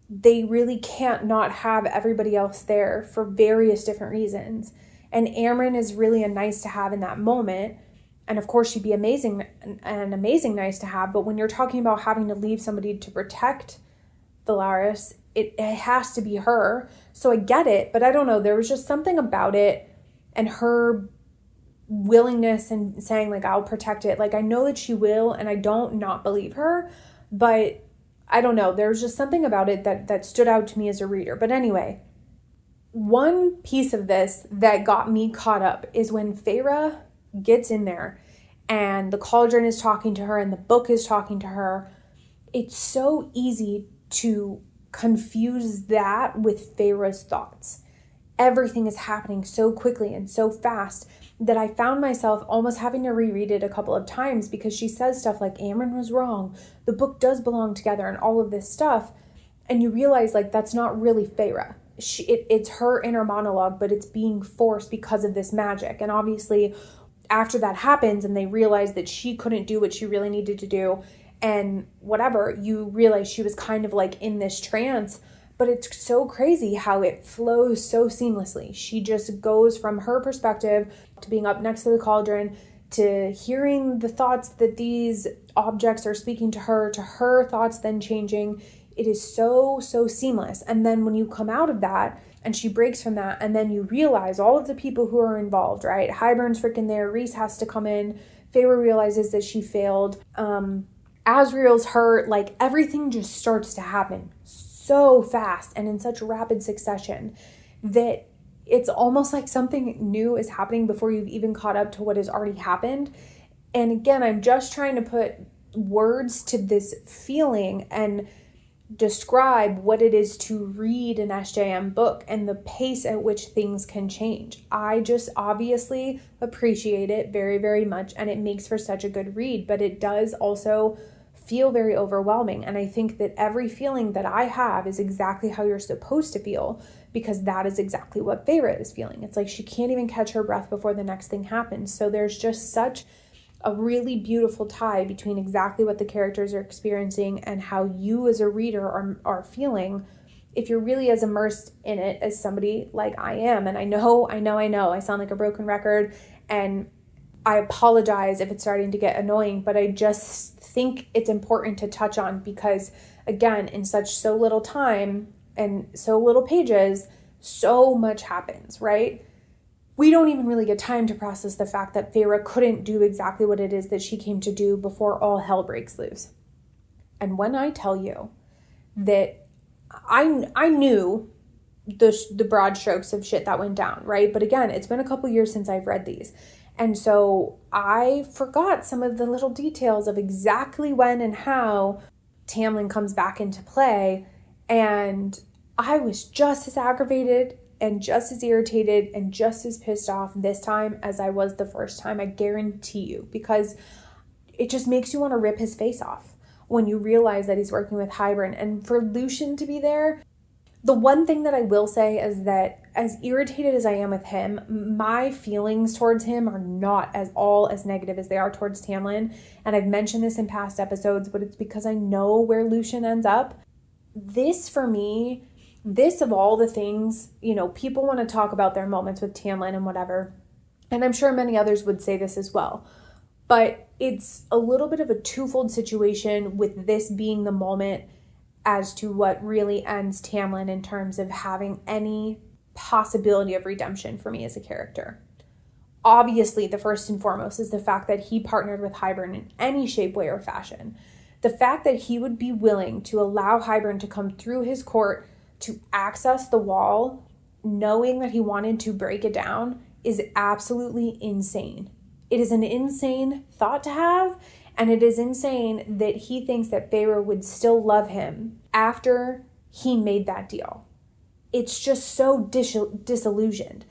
They really can't not have everybody else there for various different reasons. And Amren is really a nice to have in that moment. And of course, she'd be amazing, an amazing nice to have. But when you're talking about having to leave somebody to protect Valaris, it has to be her. So I get it, but I don't know. There was just something about it and her willingness and saying like, I'll protect it. Like, I know that she will, and I don't not believe her, but I don't know. There's just something about it that stood out to me as a reader. But anyway, one piece of this that got me caught up is when Feyre gets in there and the cauldron is talking to her and the book is talking to her. It's so easy to confuse that with Feyre's thoughts. Everything is happening so quickly and so fast that I found myself almost having to reread it a couple of times, because she says stuff like Amren was wrong, the book does belong together, and all of this stuff. And you realize like that's not really Feyre. It's her inner monologue, but it's being forced because of this magic. And obviously after that happens and they realize that she couldn't do what she really needed to do and whatever, you realize she was kind of like in this trance. But it's so crazy how it flows so seamlessly. She just goes from her perspective to being up next to the cauldron, to hearing the thoughts that these objects are speaking to her thoughts then changing. It is so seamless. And then when you come out of that and she breaks from that, and then you realize all of the people who are involved, right? Hybern's freaking there. Rhys has to come in. Feyre realizes that she failed. Asriel's hurt. Like, everything just starts to happen so fast and in such rapid succession that it's almost like something new is happening before you've even caught up to what has already happened. And again, I'm just trying to put words to this feeling and describe what it is to read an SJM book and the pace at which things can change. I just obviously appreciate it very, very much, and it makes for such a good read, but it does also feel very overwhelming. And I think that every feeling that I have is exactly how you're supposed to feel, because that is exactly what Feyre is feeling. It's like she can't even catch her breath before the next thing happens. So there's just such a really beautiful tie between exactly what the characters are experiencing and how you as a reader are feeling, if you're really as immersed in it as somebody like I am. And I know I sound like a broken record, and I apologize if it's starting to get annoying, but I just think it's important to touch on, because again, in so little time and so little pages, so much happens, right? We don't even really get time to process the fact that Feyre couldn't do exactly what it is that she came to do before all hell breaks loose. And when I tell you that I knew the broad strokes of shit that went down, right? But again, it's been a couple years since I've read these. And so I forgot some of the little details of exactly when and how Tamlin comes back into play. And I was just as aggravated and just as irritated and just as pissed off this time as I was the first time, I guarantee you, because it just makes you want to rip his face off when you realize that he's working with Hybern. And for Lucien to be there, the one thing that I will say is that as irritated as I am with him, my feelings towards him are not as negative as they are towards Tamlin. And I've mentioned this in past episodes, but it's because I know where Lucien ends up. This, for me, this of all the things, people want to talk about their moments with Tamlin and whatever. And I'm sure many others would say this as well. But it's a little bit of a twofold situation, with this being the moment as to what really ends Tamlin in terms of having any possibility of redemption for me as a character. Obviously, the first and foremost is the fact that he partnered with Hybern in any shape, way, or fashion. The fact that he would be willing to allow Hybern to come through his court to access the wall, knowing that he wanted to break it down, is absolutely insane. It is an insane thought to have, and it is insane that he thinks that Feyre would still love him after he made that deal. It's just so disillusioned.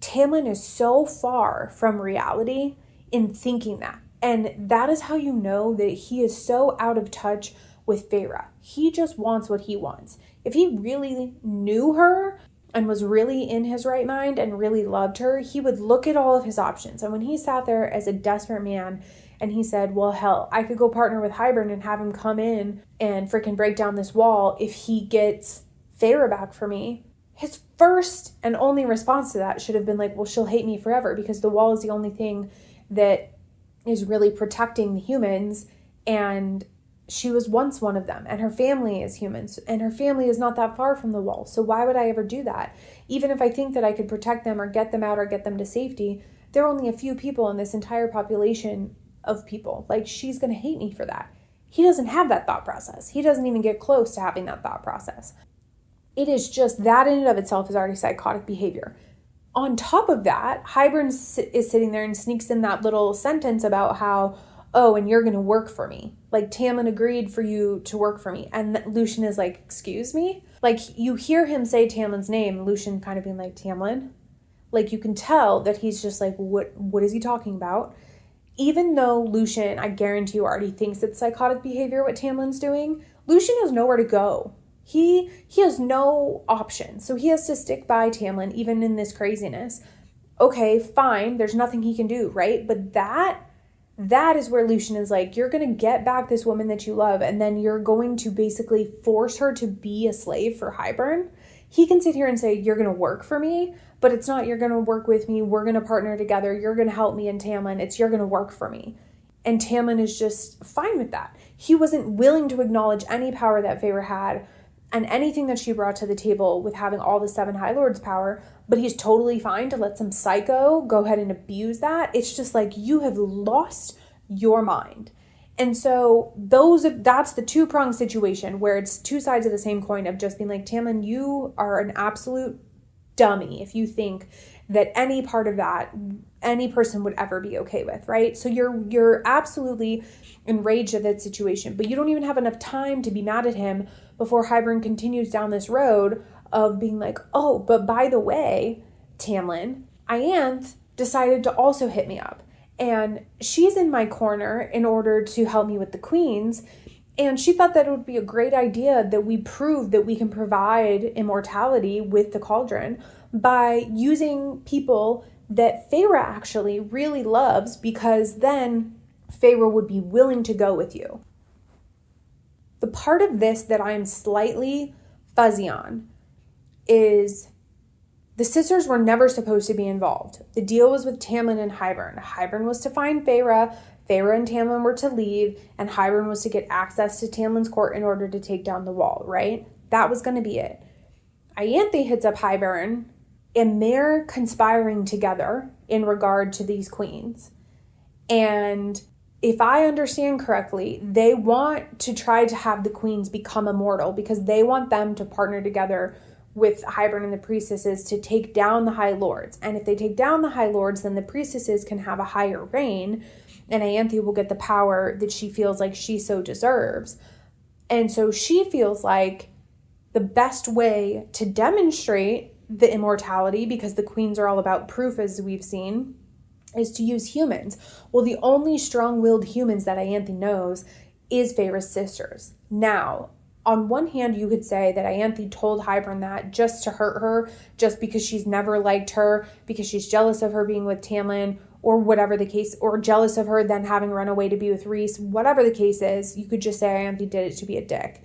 Tamlin is so far from reality in thinking that. And that is how you know that he is so out of touch with Feyre. He just wants what he wants. If he really knew her and was really in his right mind and really loved her, he would look at all of his options. And when he sat there as a desperate man and he said, well, hell, I could go partner with Hybern and have him come in and freaking break down this wall if he gets Feyre back for me, his first and only response to that should have been like, well, she'll hate me forever, because the wall is the only thing that is really protecting the humans, and she was once one of them, and her family is humans, and her family is not that far from the wall. So why would I ever do that? Even if I think that I could protect them or get them out or get them to safety, there are only a few people in this entire population of people. Like, she's going to hate me for that. He doesn't have that thought process. He doesn't even get close to having that thought process. It is just that in and of itself is already psychotic behavior. On top of that, Hybern is sitting there and sneaks in that little sentence about how, oh, and you're going to work for me. Like, Tamlin agreed for you to work for me. And Lucien is like, excuse me? Like, you hear him say Tamlin's name, Lucien kind of being like, Tamlin? Like, you can tell that he's just like, what is he talking about? Even though Lucien, I guarantee you, already thinks it's psychotic behavior what Tamlin's doing, Lucien has nowhere to go. He has no option. So he has to stick by Tamlin, even in this craziness. Okay, fine. There's nothing he can do, right? But that is where Lucien is like, you're going to get back this woman that you love, and then you're going to basically force her to be a slave for Hybern. He can sit here and say, you're going to work for me, but it's not you're going to work with me. We're going to partner together. You're going to help me and Tamlin. It's you're going to work for me. And Tamlin is just fine with that. He wasn't willing to acknowledge any power that Feyre had and anything that she brought to the table with having all the 7 High Lords' power, but he's totally fine to let some psycho go ahead and abuse that. It's just like, you have lost your mind. And so that's the two-pronged situation where it's two sides of the same coin of just being like, Tamlin, you are an absolute dummy if you think that any part of that any person would ever be okay with, right? So you're absolutely enraged at that situation, but you don't even have enough time to be mad at him before Hybern continues down this road of being like, oh, but by the way, Tamlin, Ianthe decided to also hit me up. And she's in my corner in order to help me with the queens. And she thought that it would be a great idea that we prove that we can provide immortality with the cauldron by using people that Feyre actually really loves, because then Feyre would be willing to go with you. The part of this that I'm slightly fuzzy on is the sisters were never supposed to be involved. The deal was with Tamlin and Hybern. Hybern was to find Feyre, Feyre and Tamlin were to leave, and Hybern was to get access to Tamlin's court in order to take down the wall, right? That was going to be it. Ianthe hits up Hybern, and they're conspiring together in regard to these queens. And if I understand correctly, they want to try to have the queens become immortal because they want them to partner together with Hybern and the priestesses to take down the High Lords. And if they take down the High Lords, then the priestesses can have a higher reign, and Ianthe will get the power that she feels like she so deserves. And so she feels like the best way to demonstrate the immortality, because the queens are all about proof, as we've seen, is to use humans. Well, the only strong-willed humans that Ianthe knows is Feyre's sisters. Now, on one hand, you could say that Ianthe told Hybern that just to hurt her, just because she's never liked her, because she's jealous of her being with Tamlin, or whatever the case, or jealous of her then having run away to be with Rhys. Whatever the case is, you could just say Ianthe did it to be a dick.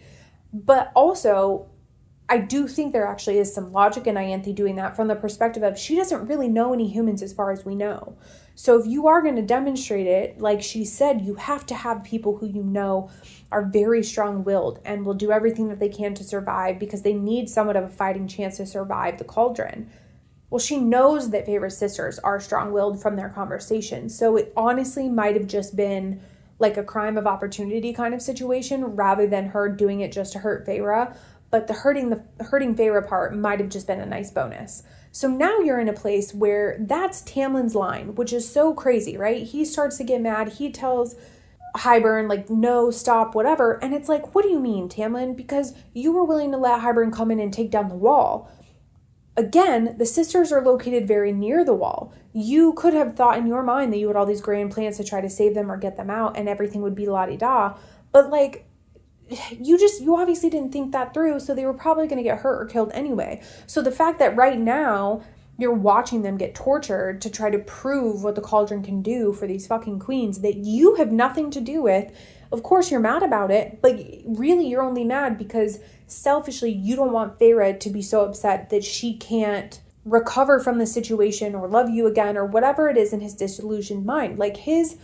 But also, I do think there actually is some logic in Ianthe doing that from the perspective of she doesn't really know any humans as far as we know. So if you are going to demonstrate it, like she said, you have to have people who you know are very strong-willed and will do everything that they can to survive because they need somewhat of a fighting chance to survive the cauldron. Well, she knows that Feyre's sisters are strong-willed from their conversation. So it honestly might have just been like a crime of opportunity kind of situation rather than her doing it just to hurt Feyre. But the hurting Feyre part might have just been a nice bonus. So now you're in a place where that's Tamlin's line, which is so crazy, right? He starts to get mad. He tells Hybern, like, no, stop, whatever. And it's like, what do you mean, Tamlin? Because you were willing to let Hybern come in and take down the wall. Again, the sisters are located very near the wall. You could have thought in your mind that you had all these grand plans to try to save them or get them out and everything would be la-di-da. But, like, you obviously didn't think that through, so they were probably going to get hurt or killed anyway. So the fact that right now you're watching them get tortured to try to prove what the cauldron can do for these fucking queens that you have nothing to do with, of course you're mad about it, but really you're only mad because selfishly you don't want Feyre to be so upset that she can't recover from the situation or love you again or whatever it is in his disillusioned mind. Like, his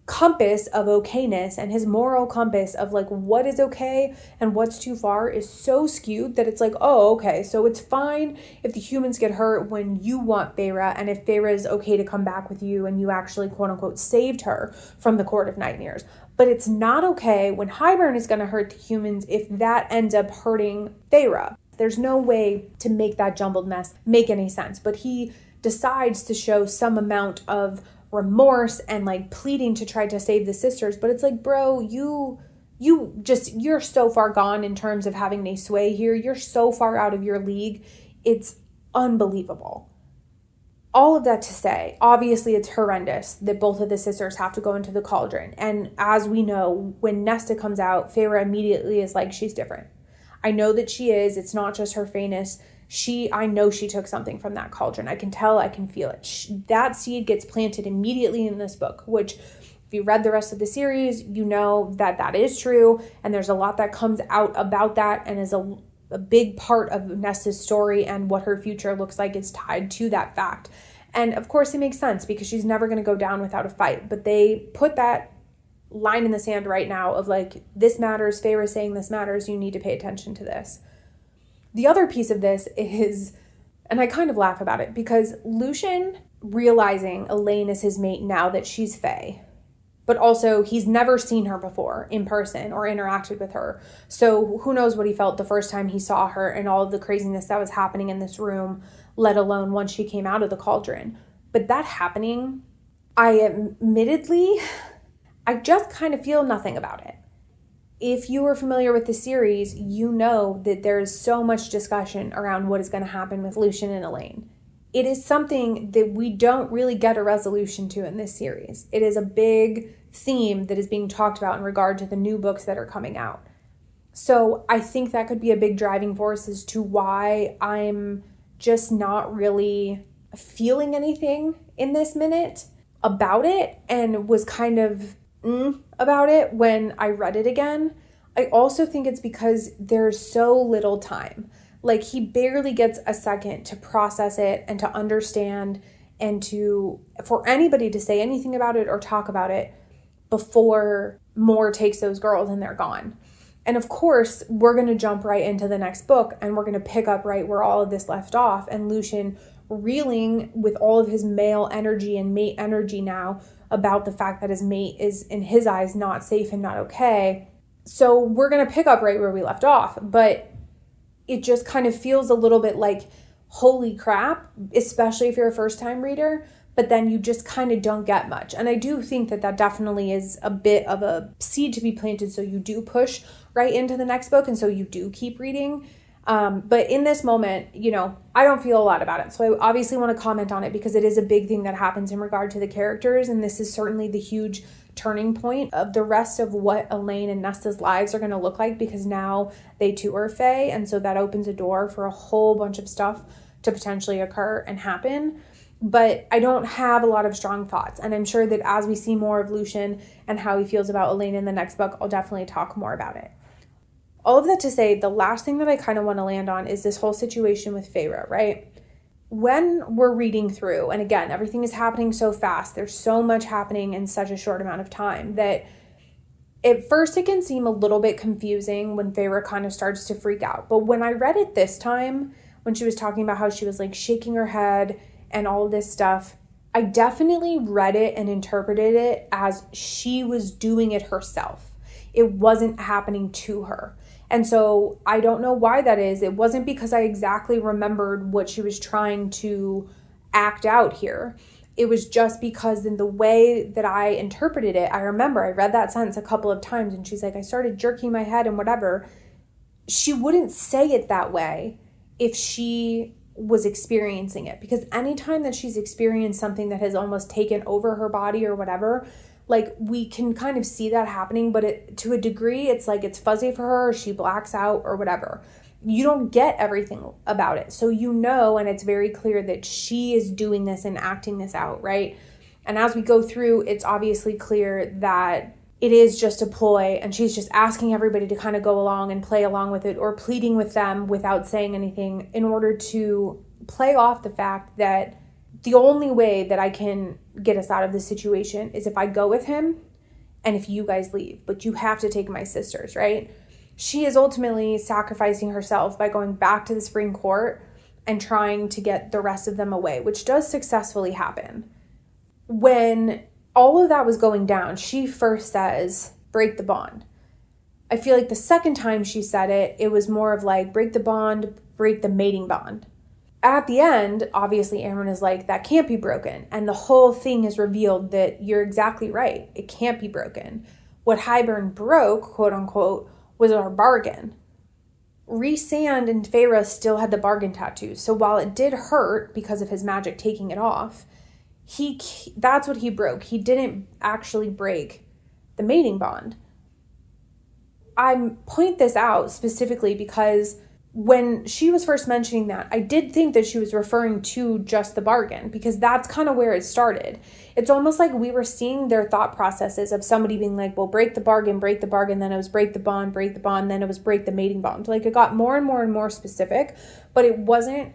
compass of okayness and his moral compass of like what is okay and what's too far is so skewed that it's like, oh, okay, so it's fine if the humans get hurt when you want Feyre, and if Feyre is okay to come back with you and you actually quote unquote saved her from the Court of Nightmares. But it's not okay when Hybern is going to hurt the humans if that ends up hurting Feyre. There's no way to make that jumbled mess make any sense. But he decides to show some amount of remorse and like pleading to try to save the sisters. But it's like, bro, you're so far gone in terms of having any sway here. You're so far out of your league. It's unbelievable. All of that to say, obviously it's horrendous that both of the sisters have to go into the cauldron. And as we know, when Nesta comes out, Feyre immediately is like, she's different. I know that she is. It's not just her fairness. I know she took something from that cauldron. I can tell, I can feel it. That seed gets planted immediately in this book, which if you read the rest of the series, you know that that is true. And there's a lot that comes out about that and is a big part of Nesta's story, and what her future looks like is tied to that fact. And of course it makes sense because she's never going to go down without a fight. But they put that line in the sand right now of like, this matters, Feyre saying this matters, you need to pay attention to this. The other piece of this is, and I kind of laugh about it, because Lucien realizing Elaine is his mate now that she's Fae, but also he's never seen her before in person or interacted with her. So who knows what he felt the first time he saw her and all of the craziness that was happening in this room, let alone once she came out of the cauldron. But that happening, I just kind of feel nothing about it. If you are familiar with the series, you know that there's so much discussion around what is going to happen with Lucien and Elaine. It is something that we don't really get a resolution to in this series. It is a big theme that is being talked about in regard to the new books that are coming out. So I think that could be a big driving force as to why I'm just not really feeling anything in this minute about it, and was kind of about it when I read it again. I also think it's because there's so little time. Like, he barely gets a second to process it and to understand and for anybody to say anything about it or talk about it before Moore takes those girls and they're gone. And of course, we're going to jump right into the next book and we're going to pick up right where all of this left off, and Lucien reeling with all of his male energy and mate energy now about the fact that his mate is, in his eyes, not safe and not okay. So we're going to pick up right where we left off, but it just kind of feels a little bit like, holy crap, especially if you're a first-time reader, but then you just kind of don't get much. And I do think that that definitely is a bit of a seed to be planted, so you do push right into the next book, and so you do keep reading. But in this moment, I don't feel a lot about it. So I obviously want to comment on it because it is a big thing that happens in regard to the characters. And this is certainly the huge turning point of the rest of what Elaine and Nesta's lives are going to look like, because now they too are Fae. And so that opens a door for a whole bunch of stuff to potentially occur and happen. But I don't have a lot of strong thoughts. And I'm sure that as we see more of Lucien and how he feels about Elaine in the next book, I'll definitely talk more about it. All of that to say, the last thing that I kind of want to land on is this whole situation with Feyre, right? When we're reading through, and again, everything is happening so fast, there's so much happening in such a short amount of time, that at first it can seem a little bit confusing when Feyre kind of starts to freak out. But when I read it this time, when she was talking about how she was like shaking her head and all of this stuff, I definitely read it and interpreted it as she was doing it herself. It wasn't happening to her. And so I don't know why that is. It wasn't because I exactly remembered what she was trying to act out here. It was just because in the way that I interpreted it, I remember I read that sentence a couple of times and she's like, I started jerking my head and whatever. She wouldn't say it that way if she was experiencing it, because anytime that she's experienced something that has almost taken over her body or whatever, like, we can kind of see that happening, but to a degree, it's like it's fuzzy for her, or she blacks out or whatever. You don't get everything about it. So and it's very clear that she is doing this and acting this out, right? And as we go through, it's obviously clear that it is just a ploy, and she's just asking everybody to kind of go along and play along with it, or pleading with them without saying anything, in order to play off the fact that the only way that I can get us out of this situation is if I go with him, and if you guys leave, but you have to take my sisters, right? She is ultimately sacrificing herself by going back to the Supreme Court and trying to get the rest of them away, which does successfully happen. When all of that was going down, she first says, break the bond. I feel like the second time she said it, it was more of like, break the bond, break the mating bond. At the end, obviously, Amren is like, that can't be broken. And the whole thing is revealed that you're exactly right. It can't be broken. What Hybern broke, quote unquote, was our bargain. Rhysand and Feyre still had the bargain tattoo. So while it did hurt because of his magic taking it off, that's what he broke. He didn't actually break the mating bond. I point this out specifically because when she was first mentioning that, I did think that she was referring to just the bargain, because that's kind of where it started. It's almost like we were seeing their thought processes of somebody being like, well, break the bargain, then it was break the bond, then it was break the mating bond. Like, it got more and more and more specific, but it wasn't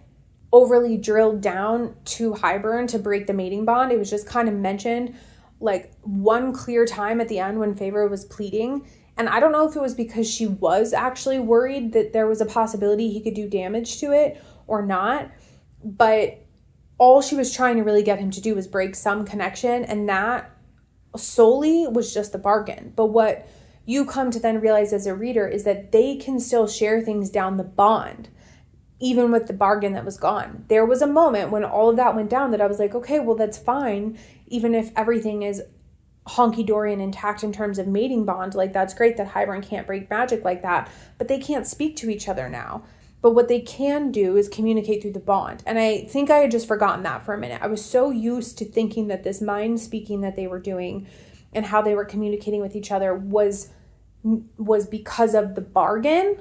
overly drilled down to Hybern to break the mating bond. It was just kind of mentioned like one clear time at the end when Feyre was pleading. And I don't know if it was because she was actually worried that there was a possibility he could do damage to it or not. But all she was trying to really get him to do was break some connection. And that solely was just the bargain. But what you come to then realize as a reader is that they can still share things down the bond, even with the bargain that was gone. There was a moment when all of that went down that I was like, okay, well, that's fine. Even if everything is honky-dory and intact in terms of mating bond, like, that's great that Hybern can't break magic like that, but they can't speak to each other now. But what they can do is communicate through the bond. And I think I had just forgotten that for a minute. I was so used to thinking that this mind speaking that they were doing and how they were communicating with each other was because of the bargain,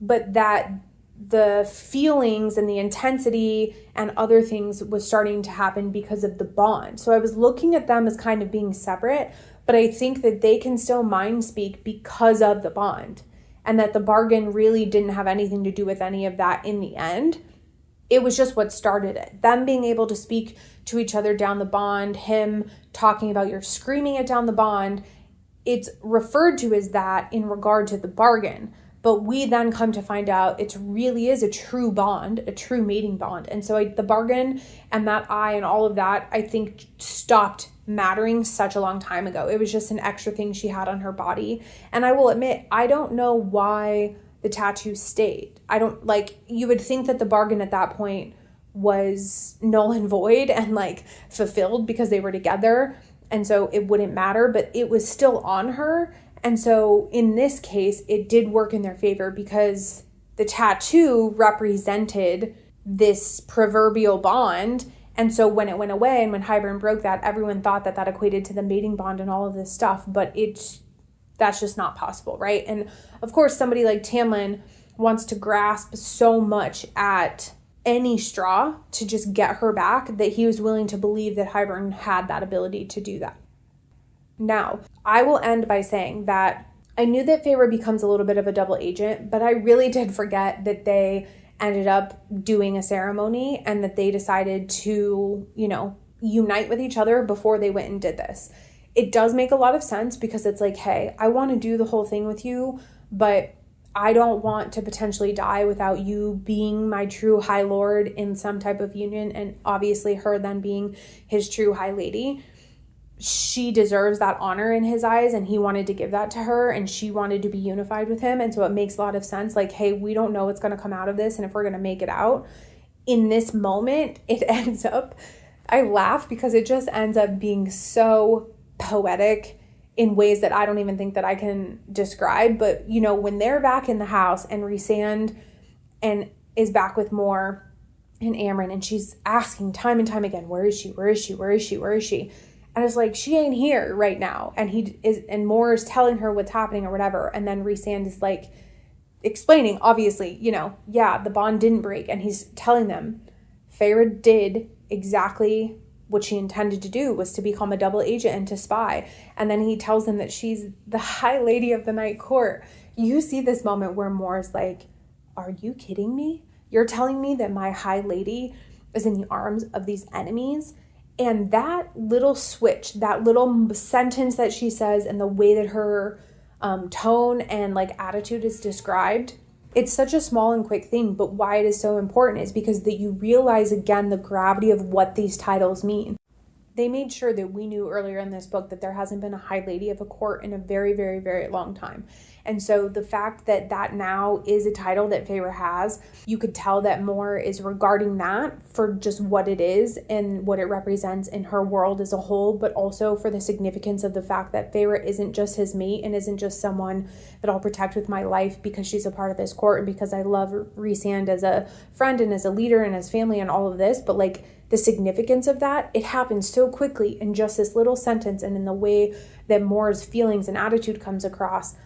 but that the feelings and the intensity and other things was starting to happen because of the bond. So I was looking at them as kind of being separate, but I think that they can still mind speak because of the bond, and that the bargain really didn't have anything to do with any of that in the end. It was just what started it. Them being able to speak to each other down the bond, him talking about you're screaming it down the bond, it's referred to as that in regard to the bargain. But we then come to find out it really is a true bond, a true mating bond. And so the bargain and that eye and all of that, I think, stopped mattering such a long time ago. It was just an extra thing she had on her body. And I will admit, I don't know why the tattoo stayed. You would think that the bargain at that point was null and void and like fulfilled because they were together. And so it wouldn't matter, but it was still on her. And so in this case, it did work in their favor because the tattoo represented this proverbial bond. And so when it went away and when Hybern broke that, everyone thought that equated to the mating bond and all of this stuff. But that's just not possible, right? And of course, somebody like Tamlin wants to grasp so much at any straw to just get her back that he was willing to believe that Hybern had that ability to do that. Now, I will end by saying that I knew that Feyre becomes a little bit of a double agent, but I really did forget that they ended up doing a ceremony and that they decided to, unite with each other before they went and did this. It does make a lot of sense because it's like, hey, I want to do the whole thing with you, but I don't want to potentially die without you being my true High Lord in some type of union, and obviously her then being his true High Lady. She deserves that honor in his eyes, and he wanted to give that to her, and she wanted to be unified with him. And so it makes a lot of sense. Like, hey, we don't know what's going to come out of this, and if we're going to make it out. In this moment, it ends up, I laugh because it just ends up being so poetic in ways that I don't even think that I can describe. But, when they're back in the house and Rhysand and is back with Mor and Amren, and she's asking time and time again, where is she? Where is she? Where is she? Where is she? And it's like, she ain't here right now. And Mor is telling her what's happening or whatever. And then Rhysand is like explaining, obviously, the bond didn't break. And he's telling them Feyre did exactly what she intended to do, was to become a double agent and to spy. And then he tells them that she's the High Lady of the Night Court. You see this moment where Mor is like, are you kidding me? You're telling me that my High Lady is in the arms of these enemies? And that little switch, that little sentence that she says, and the way that her tone and like attitude is described, it's such a small and quick thing, but why it is so important is because that you realize again the gravity of what these titles mean. They made sure that we knew earlier in this book that there hasn't been a High Lady of a court in a very, very, very long time. And so the fact that that now is a title that Feyre has, you could tell that more is regarding that for just what it is and what it represents in her world as a whole, but also for the significance of the fact that Feyre isn't just his mate and isn't just someone that I'll protect with my life because she's a part of this court and because I love Rhysand as a friend and as a leader and as family and all of this, but like the significance of that, it happens so quickly in just this little sentence and in the way that Moore's feelings and attitude comes across.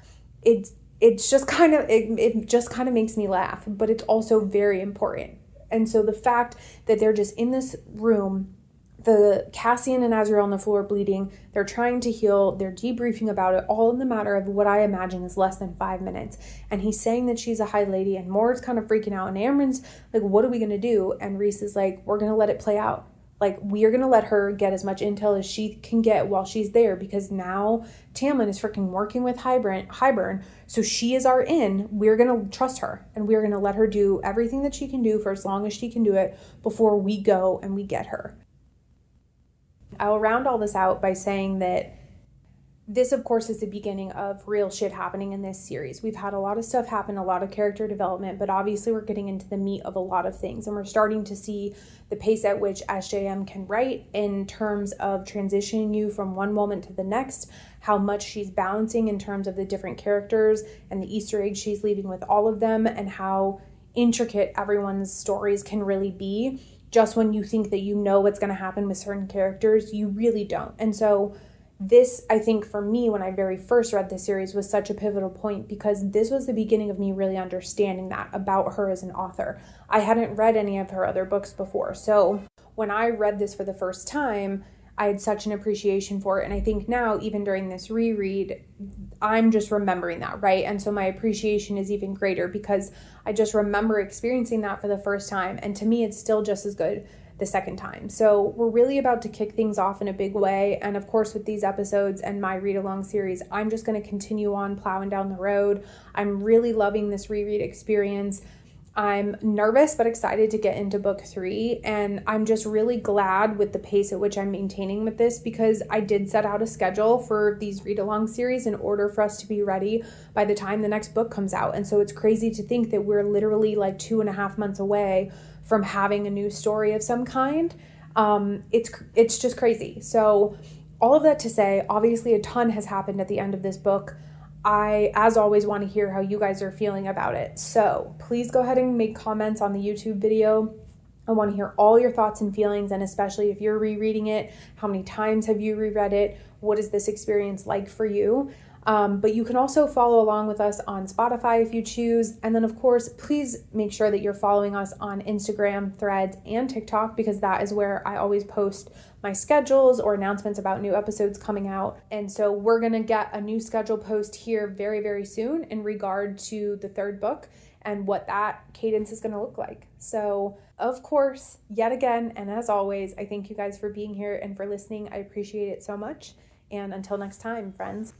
It just kind of makes me laugh, but it's also very important. And so the fact that they're just in this room, the Cassian and Azriel on the floor bleeding, they're trying to heal, they're debriefing about it, all in the matter of what I imagine is less than 5 minutes. And he's saying that she's a High Lady, and Moore's kind of freaking out, and Amren's like, what are we going to do? And Rhys is like, we're going to let it play out. Like, we are going to let her get as much intel as she can get while she's there, because now Tamlin is freaking working with Hybern, so she is our in. We're going to trust her, and we're going to let her do everything that she can do for as long as she can do it before we go and we get her. I'll round all this out by saying that this, of course, is the beginning of real shit happening in this series. We've had a lot of stuff happen, a lot of character development, but obviously we're getting into the meat of a lot of things, and we're starting to see the pace at which SJM can write in terms of transitioning you from one moment to the next, how much she's balancing in terms of the different characters and the Easter eggs she's leaving with all of them, and how intricate everyone's stories can really be. Just when you think that you know what's going to happen with certain characters, you really don't. And so this, I think, for me, when I very first read this series, was such a pivotal point, because this was the beginning of me really understanding that about her as an author. I hadn't read any of her other books before. So when I read this for the first time, I had such an appreciation for it. And I think now, even during this reread, I'm just remembering that, right? And so my appreciation is even greater because I just remember experiencing that for the first time. And to me, it's still just as good the second time. So we're really about to kick things off in a big way. And of course, with these episodes and my read-along series, I'm just going to continue on plowing down the road. I'm really loving this reread experience. I'm nervous but excited to get into book 3, and I'm just really glad with the pace at which I'm maintaining with this, because I did set out a schedule for these read-along series in order for us to be ready by the time the next book comes out. And so it's crazy to think that we're literally like 2.5 months away from having a new story of some kind. It's just crazy. So all of that to say, obviously a ton has happened at the end of this book. I, as always, want to hear how you guys are feeling about it. So please go ahead and make comments on the YouTube video. I want to hear all your thoughts and feelings, and especially if you're rereading it, how many times have you reread it? What is this experience like for you? But you can also follow along with us on Spotify if you choose. And then, of course, please make sure that you're following us on Instagram, Threads, and TikTok, because that is where I always post my schedules or announcements about new episodes coming out. And so we're going to get a new schedule post here very, very soon in regard to the third book and what that cadence is going to look like. So, of course, yet again, and as always, I thank you guys for being here and for listening. I appreciate it so much. And until next time, friends.